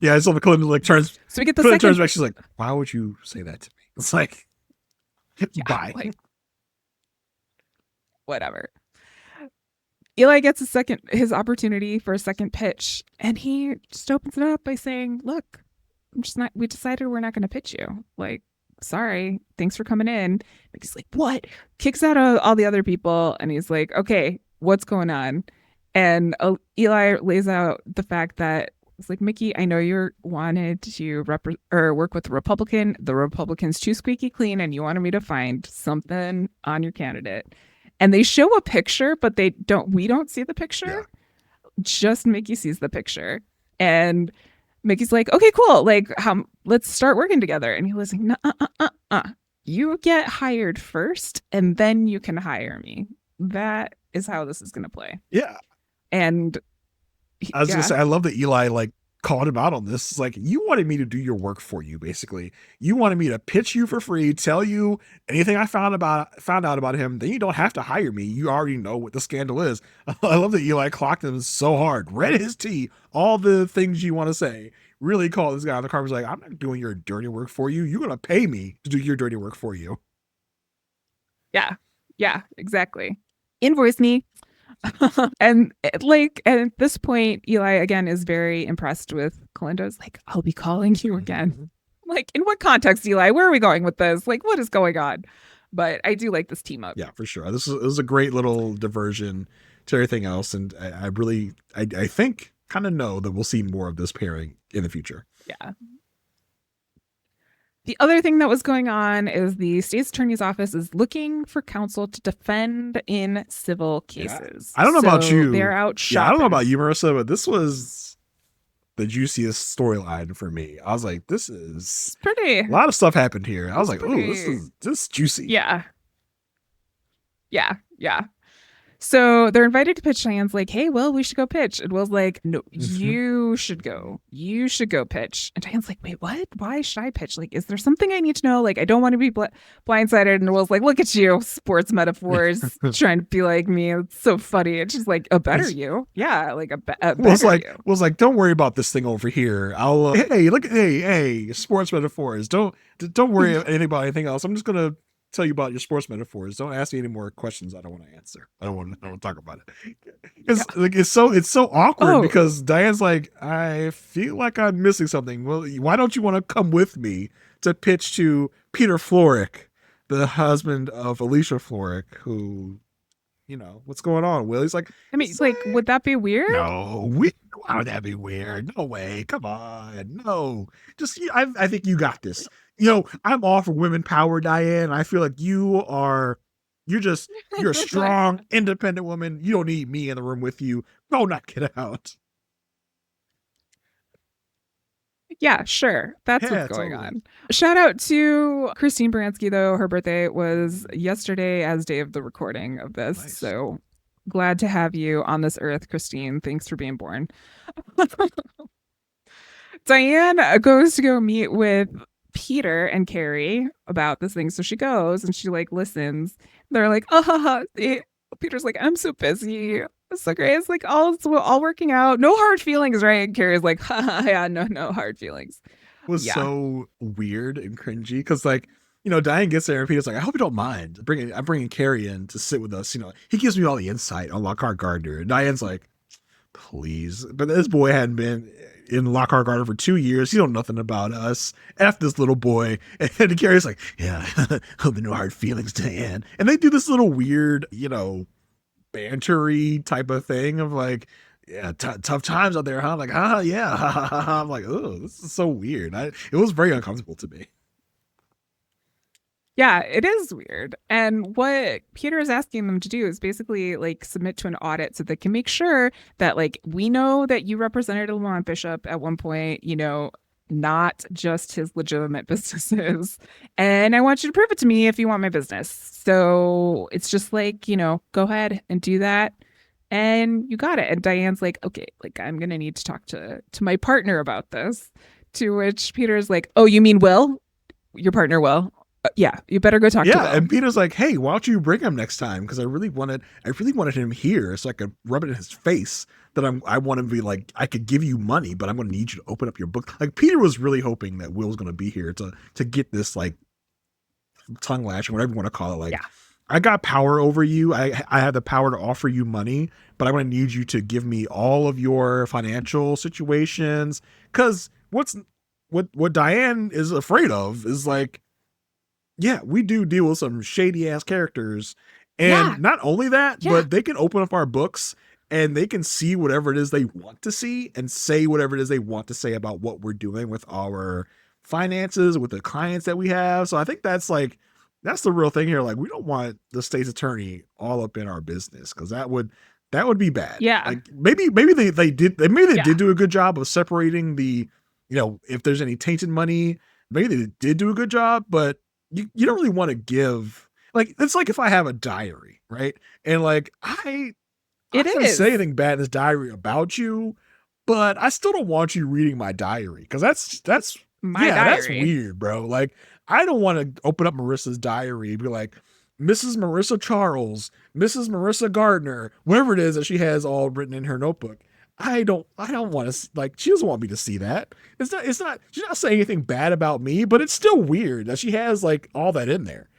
Yeah, so the Kalinda like turns. So we get the second. Turns back. She's like, why would you say that to me? It's like, bye. Like, whatever. Eli gets his opportunity for a second pitch, and he just opens it up by saying, look, we decided we're not going to pitch you. Like, sorry, thanks for coming in. Mickey's like, what? Kicks out all the other people, and he's like, okay, what's going on? And Eli lays out the fact that it's like, Mickey, I know you wanted to work with the Republican. The Republican's too squeaky clean, and you wanted me to find something on your candidate. And they show a picture, but we don't see the picture. Yeah. Just Mickey sees the picture. And Mickey's like, okay, cool. Like, let's start working together. And he was like, no, you get hired first, and then you can hire me. That is how this is going to play. Yeah. And I was going to say, I love that Eli like called him out on this. It's like, you wanted me to do your work for you, basically. You wanted me to pitch you for free, tell you anything I found out about him. Then you don't have to hire me. You already know what the scandal is. I love that Eli clocked him so hard, read his tea, all the things you want to say. Really called this guy on the car. Was like, I'm not doing your dirty work for you. You're gonna pay me to do your dirty work for you. Yeah, exactly. Invoice me. And at this point, Eli again is very impressed with Kalinda's like, I'll be calling you again. Like, in what context, Eli? Where are we going with this? Like, what is going on? But I do like this team up. Yeah, for sure. This is a great little diversion to everything else, and I think kind of know that we'll see more of this pairing in the future. Yeah. The other thing that was going on is the state's attorney's office is looking for counsel to defend in civil cases. Yeah. I don't know about you. They're out shopping. Yeah, I don't know about you, Marissa, but this was the juiciest storyline for me. I was like, this is pretty. A lot of stuff happened here. I was like, oh, this is juicy. Yeah. So they're invited to pitch. Diane's like, hey, Will, we should go pitch. And Will's like, no, you should go. You should go pitch. And Diane's like, wait, what? Why should I pitch? Like, is there something I need to know? Like, I don't want to be blindsided. And Will's like, look at you, sports metaphors, trying to be like me. It's so funny. And she's like, a better you. Yeah, like a better you. Will's like, don't worry about this thing over here. I'll, hey, sports metaphors. Don't worry anything about anything else. I'm just going to tell you about your sports metaphors. Don't ask me any more questions I don't want to answer. I don't want to talk about it. It's so awkward because Diane's like, I feel like I'm missing something. Well, why don't you want to come with me to pitch to Peter Florrick, the husband of Alicia Florrick, who, what's going on, Will? He's like, I mean, like, would that be weird? No, why would that be weird? No way. Come on. No, just, I think you got this. I'm all for women power, Diane. I feel like you're a strong, independent woman. You don't need me in the room with you. Go knock it out. Yeah, sure. That's what's Yeah, going totally. on. Shout out to Christine Baranski, though. Her birthday was yesterday as day of the recording of this. Nice. So glad to have you on this earth, Christine. Thanks for being born. Diane goes to go meet with Peter and Carrie about this thing. So she goes and she like listens. They're like, oh, Peter's like, I'm so busy. It's so great. It's like all working out. No hard feelings, right? And Carrie's like, yeah, no hard feelings. Was Yeah. so weird and cringy because like Diane gets there and Peter's like, I hope you don't mind. I'm bringing Carrie in to sit with us. He gives me all the insight on Lockhart Gardner. And Diane's like, please. But this boy hadn't been in Lockhart Gardner for 2 years. He don't know nothing about us. F this little boy. And Carrie's like, yeah, hope no hard feelings, Diane. And they do this little weird, bantery type of thing of like, yeah, tough times out there, huh? Like, yeah. I'm like, oh, this is so weird. It was very uncomfortable to me. Yeah, it is weird. And what Peter is asking them to do is basically like submit to an audit so they can make sure that like we know that you represented Lamont Bishop at one point, not just his legitimate businesses. And I want you to prove it to me if you want my business. So it's just like, go ahead and do that. And you got it. And Diane's like, okay, like I'm gonna need to talk to my partner about this. To which Peter's like, oh, you mean Will? Your partner Will? Yeah, you better go talk to Will. Yeah, and Peter's like, hey, why don't you bring him next time? Because I really wanted him here so I could rub it in his face that I want him to be like, I could give you money, but I'm going to need you to open up your book. Like Peter was really hoping that Will's going to be here to get this like tongue lash or whatever you want to call it. Like, Yeah. I got power over you. I have the power to offer you money, but I'm going to need you to give me all of your financial situations. Because what Diane is afraid of is like, yeah, we do deal with some shady ass characters. And Yeah. not only that, Yeah. but they can open up our books and they can see whatever it is they want to see and say whatever it is they want to say about what we're doing with our finances, with the clients that we have. So I think that's the real thing here. Like, we don't want the state's attorney all up in our business because that would be bad. Yeah. Like maybe they did Yeah. did do a good job of separating the, if there's any tainted money, maybe they did do a good job, but you don't really want to give, like, it's like if I have a diary, right? And like I didn't say anything bad in this diary about you, but I still don't want you reading my diary because that's my diary. That's weird, bro. Like, I don't want to open up Marissa's diary and be like, Mrs. Marissa Charles, Mrs. Marissa Gardner, whatever it is that she has all written in her notebook. I don't want to, like, she doesn't want me to see that. It's not, she's not saying anything bad about me, but it's still weird that she has like all that in there.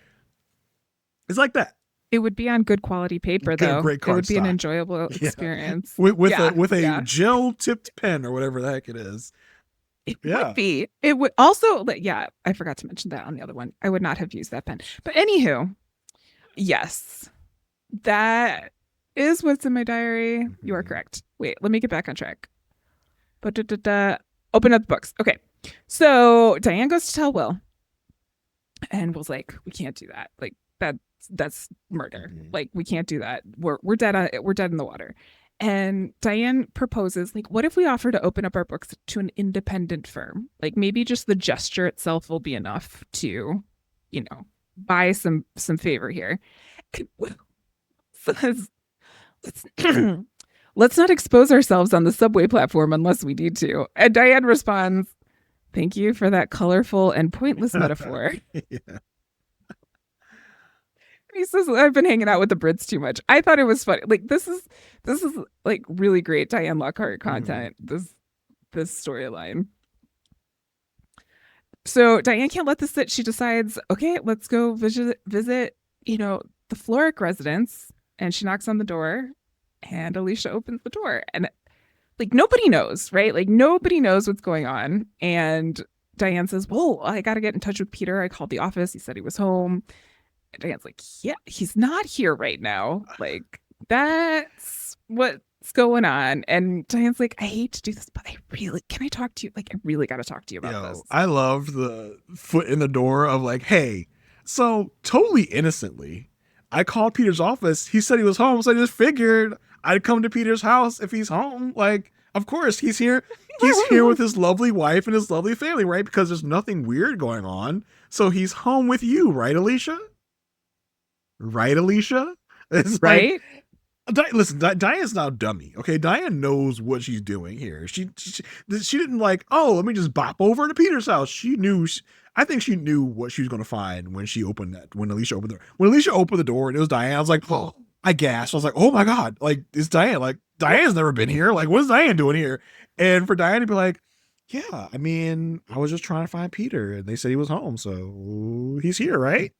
It's like that. It would be on good quality paper, though. It would be an enjoyable experience. With a gel tipped pen or whatever the heck it is. It would be. It would also, yeah, I forgot to mention that on the other one. I would not have used that pen. But anywho, yes, that is what's in my diary. You are correct. Wait, let me get back on track. But open up the books. Okay. So Diane goes to tell Will. And Will's like, we can't do that. Like, that's murder. Like, we can't do that. We're dead. We're dead in the water. And Diane proposes, like, what if we offer to open up our books to an independent firm? Like, maybe just the gesture itself will be enough to, buy some favor here. Says, let's not expose ourselves on the subway platform unless we need to. And Diane responds, thank you for that colorful and pointless metaphor. Yeah. He says, I've been hanging out with the Brits too much. I thought it was funny. Like, this is like really great Diane Lockhart content, this storyline. So Diane can't let this sit. She decides, okay, let's go visit, the Florrick residence. And she knocks on the door and Alicia opens the door. And like, nobody knows, right? Like, nobody knows what's going on. And Diane says, whoa, I got to get in touch with Peter. I called the office. He said he was home. And Diane's like, yeah, he's not here right now. Like, that's what what's going on? And Diane's like, I hate to do this, but can I talk to you? Like, I really got to talk to you about this. I love the foot in the door of like, hey, so totally innocently, I called Peter's office. He said he was home, so I just figured I'd come to Peter's house if he's home. Like, of course, he's here. He's here with his lovely wife and his lovely family, right? Because there's nothing weird going on. So he's home with you, right, Alicia? Right, Alicia? It's right? Listen, Diane's not a dummy, okay? Diane knows what she's doing here. She didn't like, oh, let me just bop over to Peter's house. She knew, I think she knew what she was going to find when Alicia opened the door. When Alicia opened the door and it was Diane, I was like, oh, I gasped. I was like, oh my God, like, it's Diane. Like, Diane's never been here. Like, what is Diane doing here? And for Diane to be like, yeah, I mean, I was just trying to find Peter and they said he was home. So he's here, right?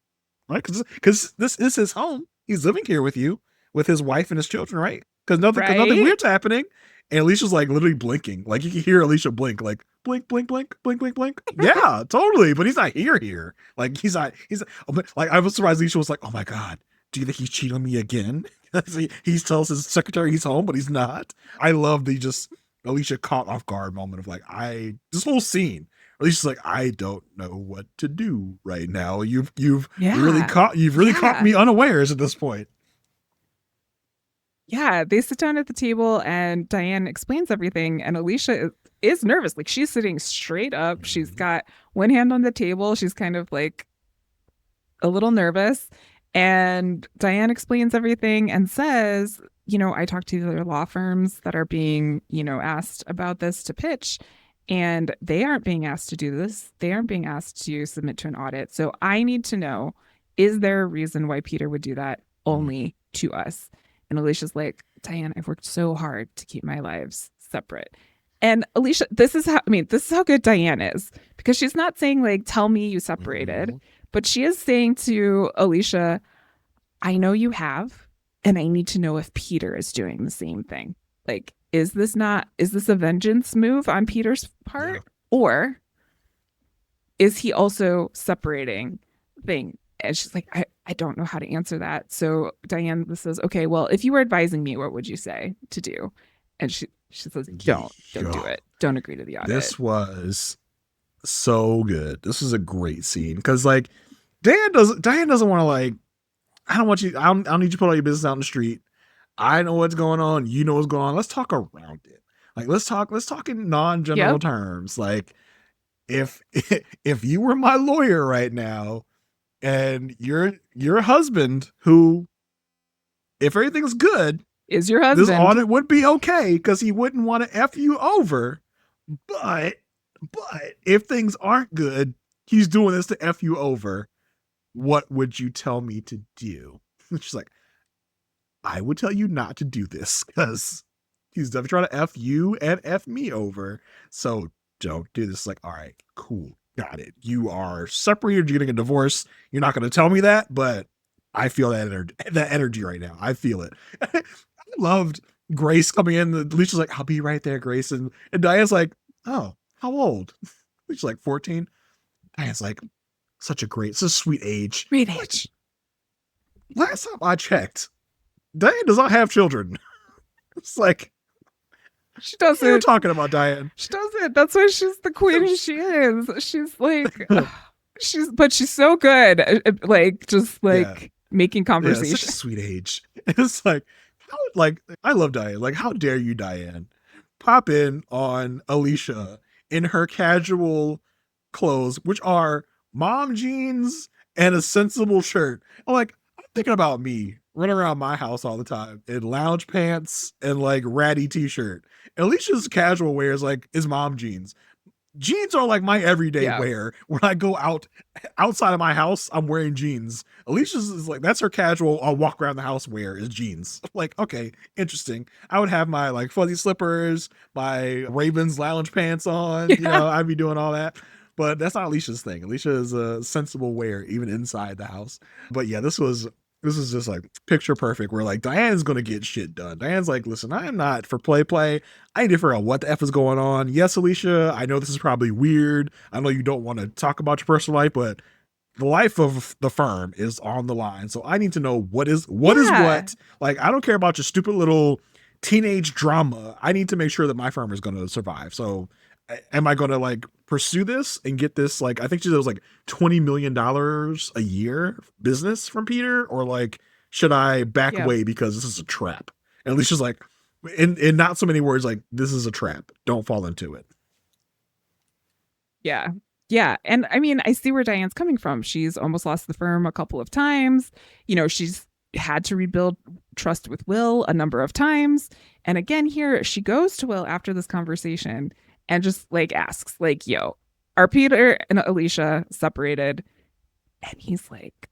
Right? Because this is his home. He's living here with you, with his wife and his children, right? Because nothing weird's happening. And Alicia's like literally blinking. Like you can hear Alicia blink, like blink, blink, blink, blink, blink, blink. Yeah, totally. But he's not here. Like he's like, I was surprised Alicia was like, oh my God, do you think he's cheating on me again? he tells his secretary he's home, but he's not. I love the just Alicia caught off guard moment of like, this whole scene. Alicia's like, I don't know what to do right now. You've really caught me unawares at this point. Yeah, they sit down at the table and Diane explains everything, and Alicia is nervous. Like she's sitting straight up. She's got one hand on the table. She's kind of like a little nervous. And Diane explains everything and says, I talked to the other law firms that are being, asked about this to pitch. And they aren't being asked to do this. They aren't being asked to submit to an audit. So I need to know, is there a reason why Peter would do that only to us? And Alicia's like, Diane, I've worked so hard to keep my lives separate. And Alicia, this is how good Diane is, because she's not saying like, tell me you separated, but she is saying to Alicia, I know you have, and I need to know if Peter is doing the same thing. Like, is this a vengeance move on Peter's part? Yeah. Or is he also separating thing? And she's like, I don't know how to answer that. So Diane says, okay, well, if you were advising me, what would you say to do? And she says, don't do it. Don't agree to the audit. This was so good. This is a great scene. Cause like Diane doesn't want to like, I don't need you to put all your business out in the street. I know what's going on. You know what's going on. Let's talk around it. Like, let's talk in non-general terms. Like if you were my lawyer right now and your husband, who, if everything's good, is your husband, this audit would be okay because he wouldn't want to F you over. But if things aren't good, he's doing this to F you over. What would you tell me to do? She's like, I would tell you not to do this because he's definitely trying to F you and F me over. So don't do this. Like, all right, cool. Got it. You are separated. You're getting a divorce. You're not going to tell me that, but I feel that energy right now. I feel it. I loved Grace coming in. Alicia's like, I'll be right there, Grace. And Diane's like, oh, how old? She's like 14. Diane's like, such a sweet age. Sweet age. Last time I checked, Diane does not have children. It's like, she doesn't. You're talking about Diane. She doesn't. That's why she's the queen she is. She's like, she's so good. Like, just like making conversation. Yeah, such a sweet age. It's like, I love Diane. Like, how dare you, Diane, pop in on Alicia in her casual clothes, which are mom jeans and a sensible shirt. I'm like, I'm thinking about me running around my house all the time in lounge pants and like ratty t-shirt. Alicia's casual wear is mom jeans. Jeans are like my everyday wear. When I go outside of my house, I'm wearing jeans. Alicia's is like, that's her casual, I'll walk around the house wear is jeans. Like, okay, interesting. I would have my like fuzzy slippers, my Ravens lounge pants on, I'd be doing all that. But that's not Alicia's thing. Alicia is a sensible wear even inside the house. But yeah, this is just like picture perfect where like Diane's going to get shit done. Diane's like, listen, I am not for play. I need to figure out what the F is going on. Yes, Alicia, I know this is probably weird. I know you don't want to talk about your personal life, but the life of the firm is on the line. So I need to know what is what. Like, I don't care about your stupid little teenage drama. I need to make sure that my firm is going to survive. So am I going to like pursue this and get this, like, I think she was like $20 million a year business from Peter, or like, should I back Yeah. away because this is a trap? And Alicia's like, in not so many words, like, this is a trap. Don't fall into it. Yeah. Yeah. And I mean, I see where Diane's coming from. She's almost lost the firm a couple of times. You know, she's had to rebuild trust with Will a number of times. And again, here she goes to Will after this conversation and just like asks, like, yo, are Peter and Alicia separated? And he's like,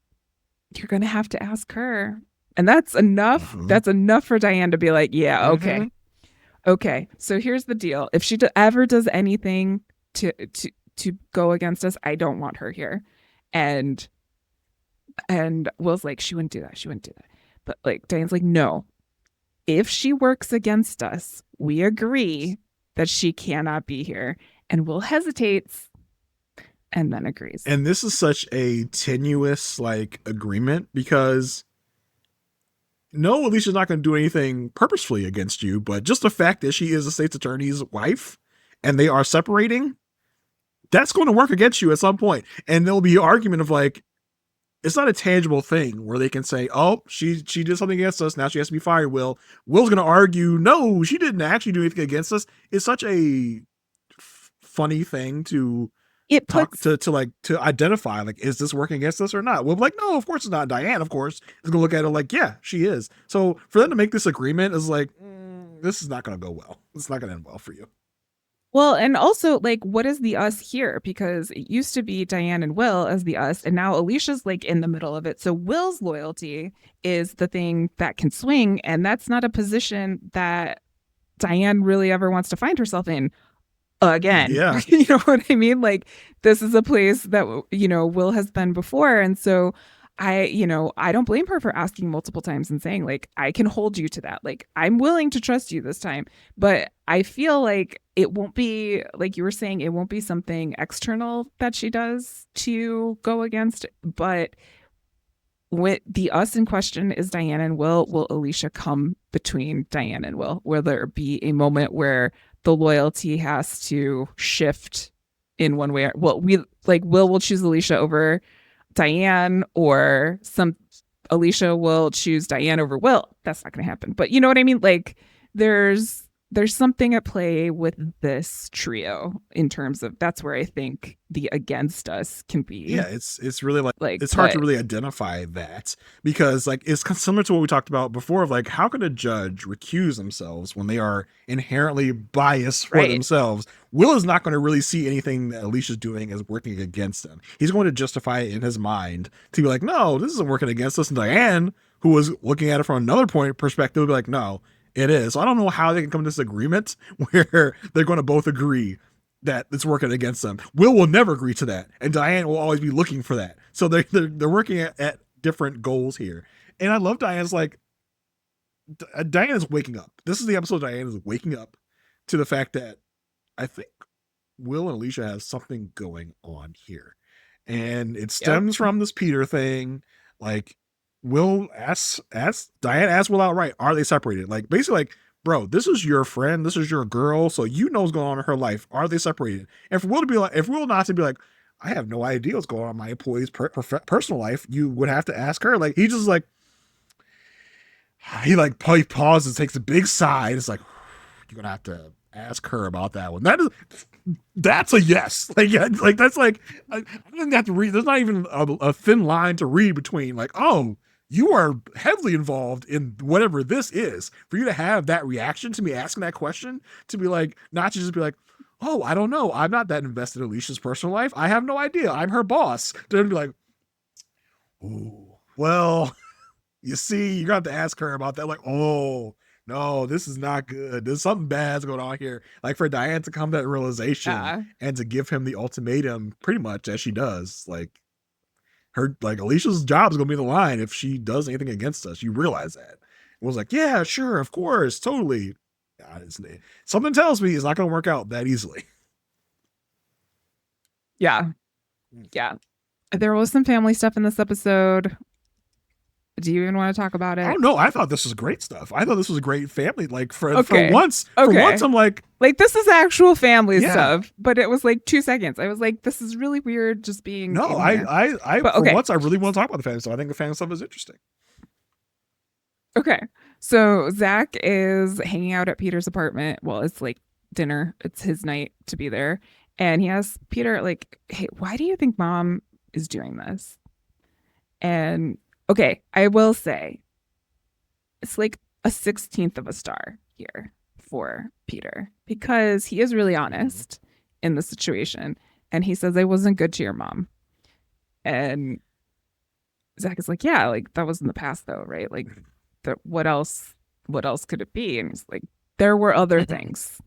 you're going to have to ask her. And that's enough. Mhm. That's enough for Diane to be like, yeah, okay. Mhm. Okay. So here's the deal. If she ever does anything to go against us, I don't want her here. And Will's like, she wouldn't do that. She wouldn't do that. But like Diane's like, no. If she works against us, we agree that she cannot be here. And Will hesitates and then agrees. And this is such a tenuous like agreement, because no, Alicia's not going to do anything purposefully against you, but just the fact that she is a state's attorney's wife and they are separating, that's going to work against you at some point. And there'll be an argument of like, it's not a tangible thing where they can say, oh, she did something against us, now she has to be fired. Will's going to argue, no, she didn't actually do anything against us. It's such a funny thing to it puts to identify, like, is this working against us or not? We'll be like, no, of course it's not. Diane, of course, is gonna look at it like, yeah, she is. So for them to make this agreement is like, this is not gonna go well. It's not gonna end well for you. well, and also like, what is the us here? Because it used to be Diane and Will as the us, and now Alicia's like in the middle of it. So Will's loyalty is the thing that can swing, and that's not a position that Diane really ever wants to find herself in again. Yeah. You know what I mean? Like, this is a place that, you know, Will has been before. And so I don't blame her for asking multiple times and saying, like, I can hold you to that. Like, I'm willing to trust you this time. But I feel like it won't be, like you were saying, it won't be something external that she does to go against. But with the us in question is Diane and will Alicia come between Diane and Will there be a moment where the loyalty has to shift in one way? Well, Will choose Alicia over Diane, or Alicia will choose Diane over Will. That's not going to happen. But you know what I mean? Like, there's something at play with this trio in terms of, that's where I think the against us can be. Yeah, it's really like it's hard to really identify that, because like it's similar to what we talked about before of like, how can a judge recuse themselves when they are inherently biased for themselves? Will is not going to really see anything that Alicia's doing as working against them. He's going to justify it in his mind to be like, no, this isn't working against us. And Diane, who was looking at it from another perspective, would be like, no, it is. So I don't know how they can come to this agreement where they're going to both agree that it's working against them. Will never agree to that, and Diane will always be looking for that. So they're working at different goals here. And I love Diane's like, Diane is waking up. This is the episode Diane is waking up to the fact that I think Will and Alicia has something going on here, and it stems from this Peter thing. Like, Will asks Diane asks Will outright, are they separated? Like, basically, like, bro, this is your friend, this is your girl, so you know what's going on in her life. Are they separated? And for Will to be like, if Will not to be like, I have no idea what's going on in my employee's personal life, you would have to ask her. Like, he just like, he pauses, takes a big sigh. It's like, you're gonna have to ask her about that one. That's a yes. Like, yeah, like that's like, I didn't have to read. There's not even a thin line to read between like, oh, you are heavily involved in whatever this is, for you to have that reaction to me asking that question, to be like, not to just be like, oh, I don't know, I'm not that invested in Alicia's personal life, I have no idea, I'm her boss. To be like, oh, well, you see, you're going to have to ask her about that. Like, oh, no, this is not good. There's something bad's going on here. Like, for Diane to come to that realization and to give him the ultimatum, pretty much as she does, like, her, like, Alicia's job is going to be in the line if she does anything against us. You realize that. It was like, yeah, sure, of course, totally. Something tells me it's not going to work out that easily. Yeah. There was some family stuff in this episode. Do you even want to talk about I it? don't know. I thought this was great stuff. I thought this was a great family. Like for Okay. once, I'm like this is actual family Yeah. stuff, but it was like 2 seconds. I was like, this is really weird just being no. in here. But, For okay. once, I really want to talk about the family stuff. I think the family stuff is interesting. Okay. So Zach is hanging out at Peter's apartment. Well, it's like dinner. It's his night to be there. And he asks Peter, like, hey, why do you think mom is doing this? And okay, I will say it's like a 16th of a star here for Peter because he is really honest in the situation. And he says, I wasn't good to your mom. And Zach is like, yeah, like that was in the past though, right? Like what else could it be? And he's like, there were other things.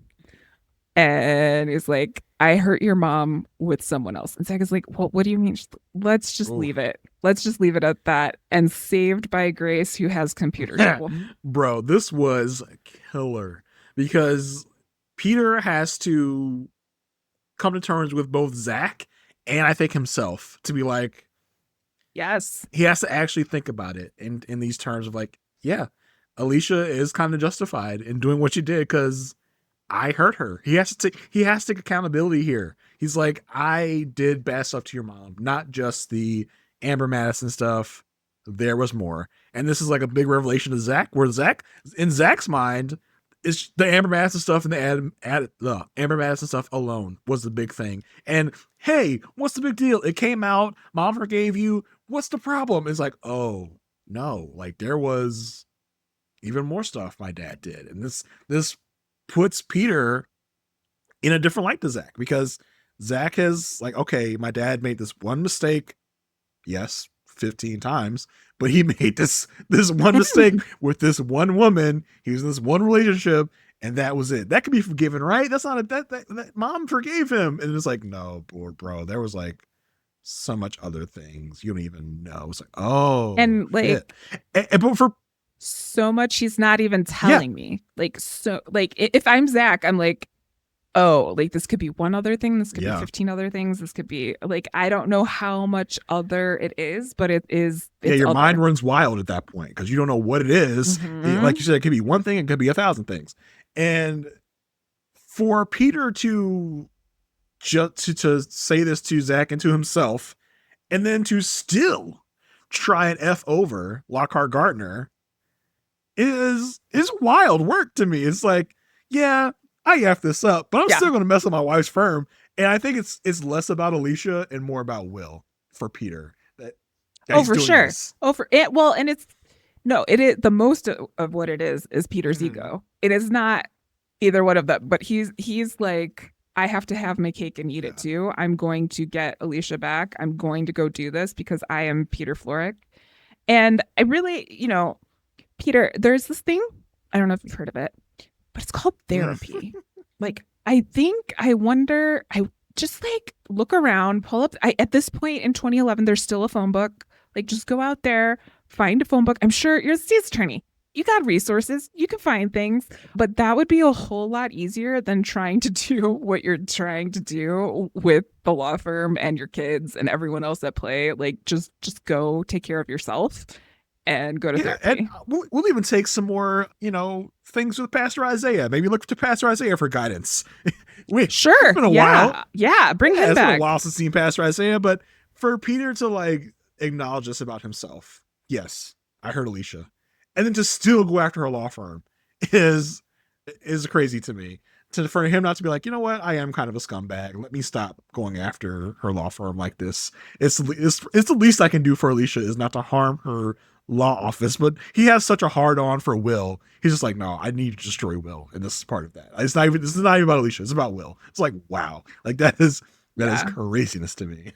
And he's like, I hurt your mom with someone else. And Zach is like, well, what do you mean? Let's just leave it. Let's just leave it at that. And saved by grace, who has computer trouble. Bro, this was killer because Peter has to come to terms with both Zach and I think himself to be like, yes, he has to actually think about it in these terms of like, yeah, Alicia is kind of justified in doing what she did because I hurt her. He has to take accountability here. He's like, I did bad stuff to your mom, not just the Amber Madison stuff. There was more. And this is like a big revelation to Zach, where in Zach's mind, it's the Amber Madison stuff and the Amber Madison stuff alone was the big thing. And hey, what's the big deal? It came out, mom forgave you. What's the problem? It's like, oh no, like there was even more stuff my dad did. And this puts Peter in a different light to Zach because Zach has like, okay, my dad made this one mistake. Yes, 15 times, but he made this one mistake with this one woman. He was in this one relationship and that was it. That could be forgiven, right? That's not that mom forgave him. And it's like, no, bro, there was like so much other things you don't even know. It's like, oh, and like, but for so much he's not even telling me. Like, so like if I'm Zach, I'm like, oh, like this could be one other thing. This could be 15 other things. This could be like, I don't know how much other it is, but it is. Your mind runs wild at that point because you don't know what it is. Like you said, it could be one thing. It could be 1,000 things. And for Peter to say this to Zach and to himself, and then to still try and F over Lockhart Gardner is wild work to me. It's like, yeah, I F this up, but I'm still going to mess up my wife's firm. And I think it's less about Alicia and more about Will for Peter. That for sure. This. For it. Well, and it is the most of what it is Peter's ego. It is not either one of them, but he's like, I have to have my cake and eat it too. I'm going to get Alicia back. I'm going to go do this because I am Peter Florrick. And I really, Peter, there's this thing, I don't know if you've heard of it, but it's called therapy. Like, I wonder, I just like look around, pull up. At this point in 2011, there's still a phone book. Like, just go out there, find a phone book. I'm sure you're a state's attorney. You got resources. You can find things. But that would be a whole lot easier than trying to do what you're trying to do with the law firm and your kids and everyone else at play. Like, just go take care of yourself and go to therapy. And we'll even take some more, things with Pastor Isaiah. Maybe look to Pastor Isaiah for guidance. Sure. It's been a while. Yeah, bring him back. It's been a while since seen Pastor Isaiah, but for Peter to like acknowledge this about himself, yes, I heard Alicia, and then to still go after her law firm is crazy to me. For him not to be like, you know what, I am kind of a scumbag. Let me stop going after her law firm like this. It's the least I can do for Alicia is not to harm her law office. But he has such a hard on for Will. He's just like, no, I need to destroy Will, and this is part of that. This is not even about Alicia. It's about Will. It's like, wow, like that is craziness to me.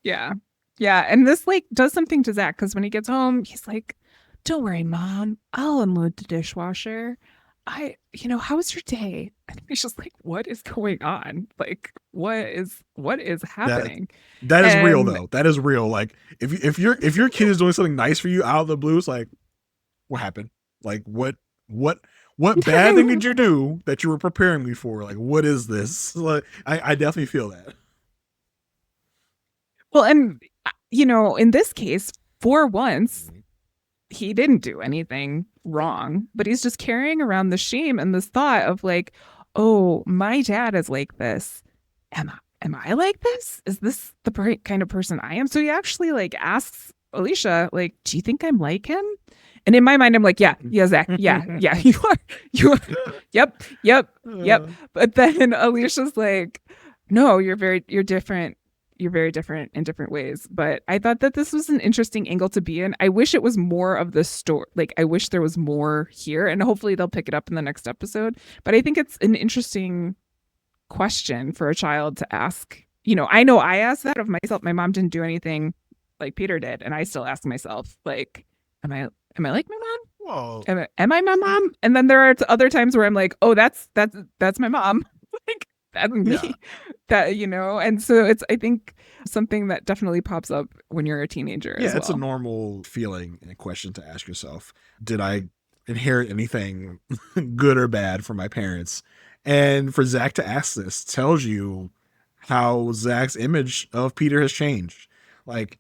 Yeah, and this like does something to Zach because when he gets home, he's like, "Don't worry, Mom. I'll unload the dishwasher. How was your day?" And he's just like, what is going on? Like, what is happening? That is real though. That is real. Like if your kid is doing something nice for you out of the blue, it's like, what happened? Like what bad thing did you do that you were preparing me for? Like, what is this? Like, I definitely feel that. Well, and in this case, for once, he didn't do anything wrong, but he's just carrying around the shame and this thought of like, oh, my dad is like this. Am I like this? Is this the kind of person I am? So he actually like asks Alicia, like, do you think I'm like him? And in my mind, I'm like, yeah, Zach, yeah, you are, yep. But then Alicia's like, no, you're different. You're very different in different ways. But I thought that this was an interesting angle to be in. I wish it was more of the story. Like, I wish there was more here, and hopefully they'll pick it up in the next episode. But I think it's an interesting question for a child to ask. You know I asked that of myself. My mom didn't do anything like Peter did, and I still ask myself, like, am I like my mom? Whoa. Am I my mom? And then there are other times where I'm like, oh, that's my mom. Like, that's me. Yeah. That, you know. And so it's, I think, something that definitely pops up when you're a teenager as well. It's a normal feeling and a question to ask yourself. Did I inherit anything good or bad from my parents? And for Zach to ask this tells you how Zach's image of Peter has changed. Like,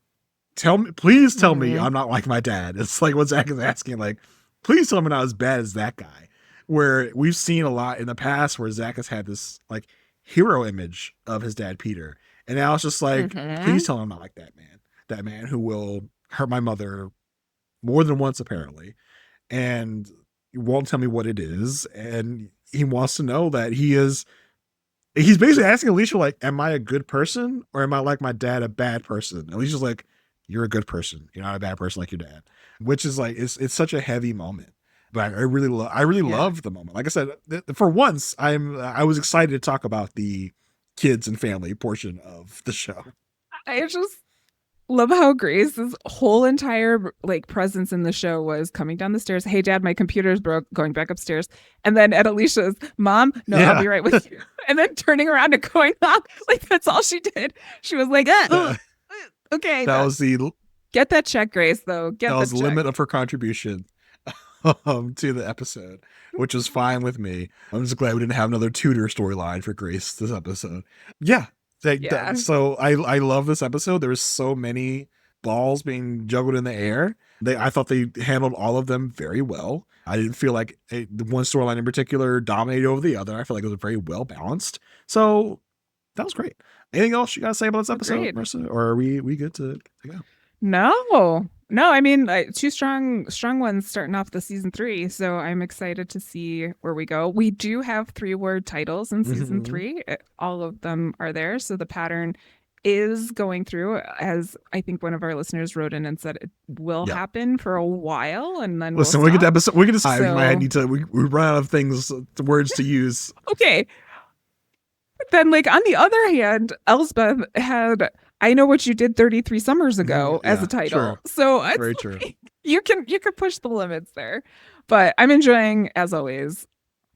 please tell me I'm not like my dad. It's like what Zach is asking, like, please tell me I'm not as bad as that guy. Where we've seen a lot in the past where Zach has had this like hero image of his dad, Peter. And now it's just like, please tell him I'm not like that man. That man who will hurt my mother more than once, apparently. And he won't tell me what it is. And he wants to know that he's basically asking Alicia, like, am I a good person or am I like my dad, a bad person? Alicia's like, you're a good person. You're not a bad person like your dad, which is like, it's such a heavy moment. But I really love the moment. Like I said, for once, I was excited to talk about the kids and family portion of the show. I just love how Grace's whole entire like presence in the show was coming down the stairs. Hey, Dad, my computer's broke. Going back upstairs, and then at Alicia's, Mom, no, I'll be right with you. And then turning around and going up. Like, that's all she did. She was like, okay. That was the get that check, Grace. Though that was the limit of her contribution to the episode, which was fine with me. I'm just glad we didn't have another tutor storyline for Grace this episode. So I love this episode. There was so many balls being juggled in the air. I thought they handled all of them very well. I didn't feel like the one storyline in particular dominated over the other. I felt like it was very well balanced. So that was great. Anything else you got to say about this episode, Marissa? Or are we good to go? No, I mean, two strong ones starting off the season 3. So I'm excited to see where we go. We do have 3-word titles in season 3. All of them are there. So the pattern is going through, as I think one of our listeners wrote in and said it will happen for a while. And then listen, we get to episode, we can decide. We run out of words to use. Okay. But then, like, on the other hand, Elsbeth had I Know What You Did 33 Summers Ago as a title. True. So it's very true. You can push the limits there. But I'm enjoying, as always,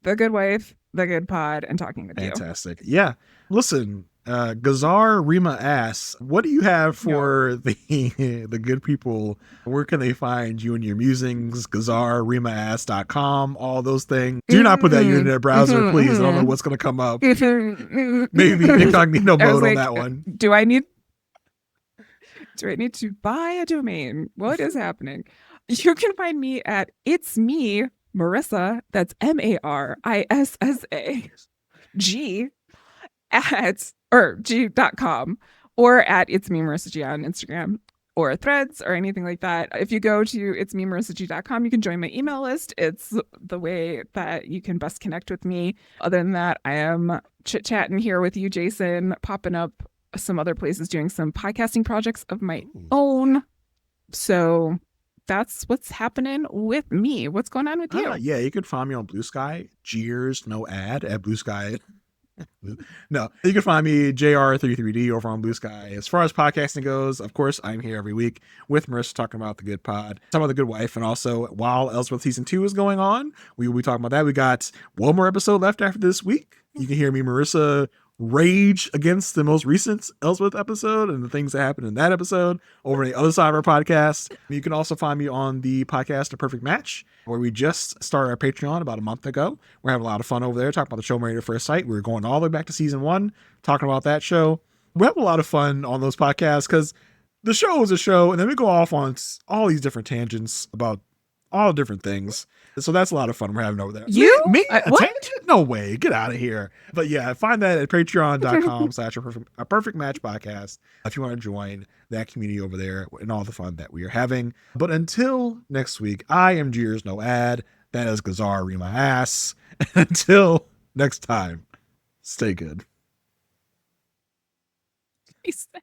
The Good Wife, The Good Pod, and talking with you. Fantastic. Yeah. Listen, Gazar Rima asks, what do you have for the good people? Where can they find you and your musings? GazarRimaAss.com, all those things. Do not put that in your browser, please. I don't know what's going to come up. Maybe incognito mode on that one. Do I need to buy a domain? What is happening? You can find me at It's Me, Marissa. That's MARISSA G G.com, or at It's Me Marissa G on Instagram or Threads or anything like that. If you go to itsmemarissag.com, you can join my email list. It's the way that you can best connect with me. Other than that, I am chit-chatting here with you, Jason, popping up some other places, doing some podcasting projects of my own. So that's what's happening with me. What's going on with you? You can find me on Blue Sky. Cheers, no ad at Blue Sky. No, you can find me JR33D over on Blue Sky. As far as podcasting goes, of course, I'm here every week with Marissa talking about The Good Pod, talking about The Good Wife, and also while Elsbeth season 2 is going on, we will be talking about that. We got one more episode left after this week. You can hear me, Marissa, rage against the most recent Elsbeth episode and the things that happened in that episode over on the other side of our podcast. You can also find me on the podcast A Perfect Match, where we just started our Patreon about a month ago. We're having a lot of fun over there talking about the show Married at First Sight. We're going all the way back to season 1, talking about that show. We have a lot of fun on those podcasts because the show is a show, and then we go off on all these different tangents about all different things. So that's a lot of fun we're having over there. You? Me? A What? tangent? No way. Get out of here. But yeah, find that at patreon.com/a perfect match podcast if you want to join that community over there and all the fun that we are having. But until next week, I am Jeers No Ad. That is Gazar Read My Ass. And until next time, stay good. He said.